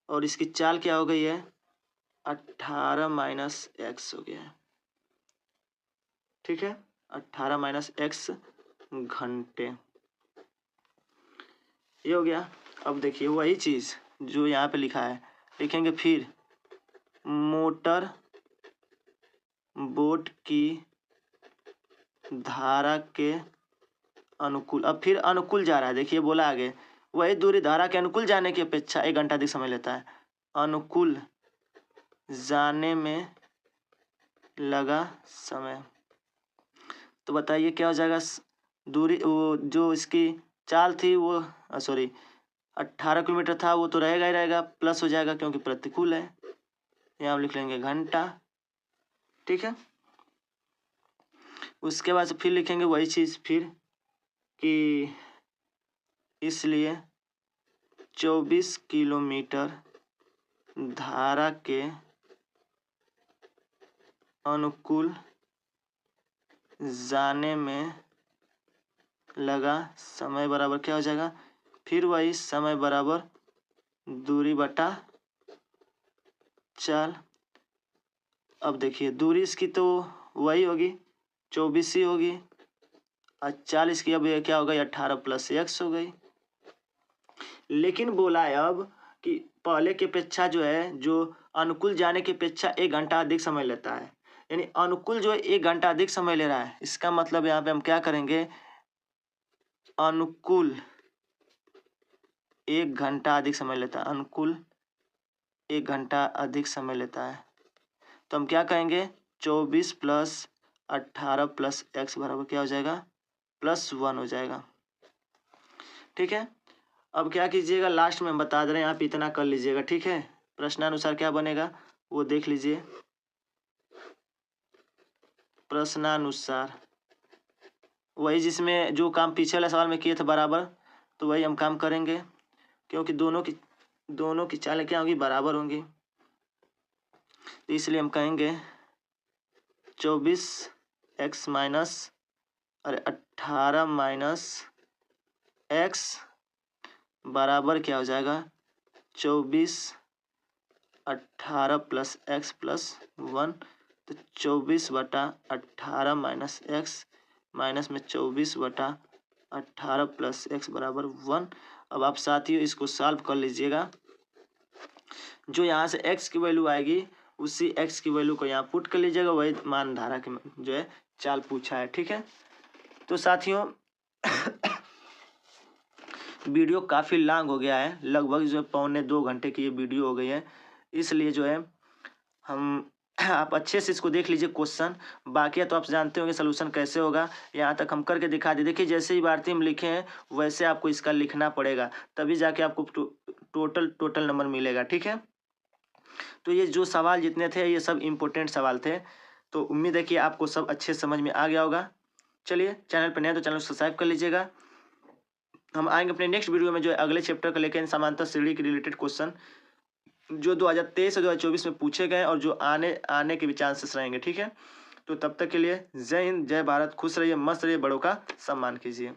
और इसकी चाल क्या हो गई है, 18 माइनस एक्स हो गया है, ठीक है, 18 माइनस एक्स घंटे, ये हो गया। अब देखिए वही चीज जो यहाँ पे लिखा है, लिखेंगे फिर मोटर बोट की धारा के अनुकूल, अब फिर अनुकूल जा रहा है, देखिए बोला आगे वही दूरी धारा के अनुकूल जाने की अपेक्षा 1 घंटा अधिक समय लेता है, अनुकूल जाने में लगा समय। तो बताइए क्या हो जाएगा, दूरी वो जो इसकी चाल थी वो 18 किलोमीटर था, वो तो रहेगा ही रहेगा, प्लस हो जाएगा क्योंकि प्रतिकूल है, यहाँ हम लिख लेंगे घंटा, ठीक है। उसके बाद फिर लिखेंगे वही चीज फिर कि इसलिए 24 किलोमीटर धारा के अनुकूल जाने में लगा समय बराबर क्या हो जाएगा, फिर वही समय बराबर दूरी बटा चाल। अब देखिए दूरी इसकी तो वही होगी 24 ही होगी और 40 की अब ये क्या हो गई 18 + x हो गई। लेकिन बोला है अब कि पहले की अपेक्षा जो है जो अनुकूल जाने की अपेक्षा 1 घंटा अधिक समय लेता है, यानी अनुकूल जो है 1 घंटा अधिक समय ले रहा है। इसका मतलब यहाँ पे हम क्या करेंगे, अनुकूल 1 घंटा अधिक समय लेता है, अनुकूल 1 घंटा अधिक समय लेता है। तो हम क्या कहेंगे 24 + 18 + x बराबर क्या हो जाएगा +1 हो जाएगा। ठीक है, अब क्या कीजिएगा लास्ट में हम बता दे रहे हैं, आप इतना कर लीजिएगा। ठीक है, प्रश्नानुसार क्या बनेगा वो देख लीजिए। प्रश्नानुसार वही जिसमें जो काम पिछले वाले सवाल में किए थे बराबर, तो वही हम काम करेंगे क्योंकि दोनों की चालें क्या होंगी बराबर होंगी। तो इसलिए हम कहेंगे 24x माइनस 18 - x बराबर क्या हो जाएगा 24 18 + x + 1। तो 24 बटा 18 माइनस x माइनस में 24 बटा 18 + x बराबर 1। अब आप साथियों इसको सॉल्व कर लीजिएगा। जो यहाँ से x की वैल्यू आएगी उसी x की वैल्यू को यहाँ पुट कर लीजिएगा, वही मान धारा की जो है चाल पूछा है। ठीक है, तो साथियों वीडियो काफ़ी लॉन्ग हो गया है, लगभग जो 1.25 घंटे की ये वीडियो हो गई है। इसलिए जो है हम आप अच्छे से इसको देख लीजिए क्वेश्चन, बाकी तो आप जानते होंगे सलूशन कैसे होगा। यहाँ तक हम करके दिखा दिए। देखिए जैसे ही भारतीय में लिखे हैं वैसे आपको इसका लिखना पड़ेगा, तभी जाके आपको टोटल नंबर मिलेगा। ठीक है, तो ये जो सवाल जितने थे ये सब इम्पोर्टेंट सवाल थे। तो उम्मीद है कि आपको सब अच्छे समझ में आ गया होगा। चलिए चैनल पर नए तो चैनल सब्सक्राइब कर लीजिएगा। हम आएंगे अपने नेक्स्ट वीडियो में जो है अगले चैप्टर को लेकर समांतर श्रेणी के रिलेटेड क्वेश्चन जो 2023 से 2024 में पूछे गए और जो आने के भी चांसेस रहेंगे। ठीक है, तो तब तक के लिए जय हिंद, जय भारत, खुश रहिए, मस्त रहिए, बड़ों का सम्मान कीजिए।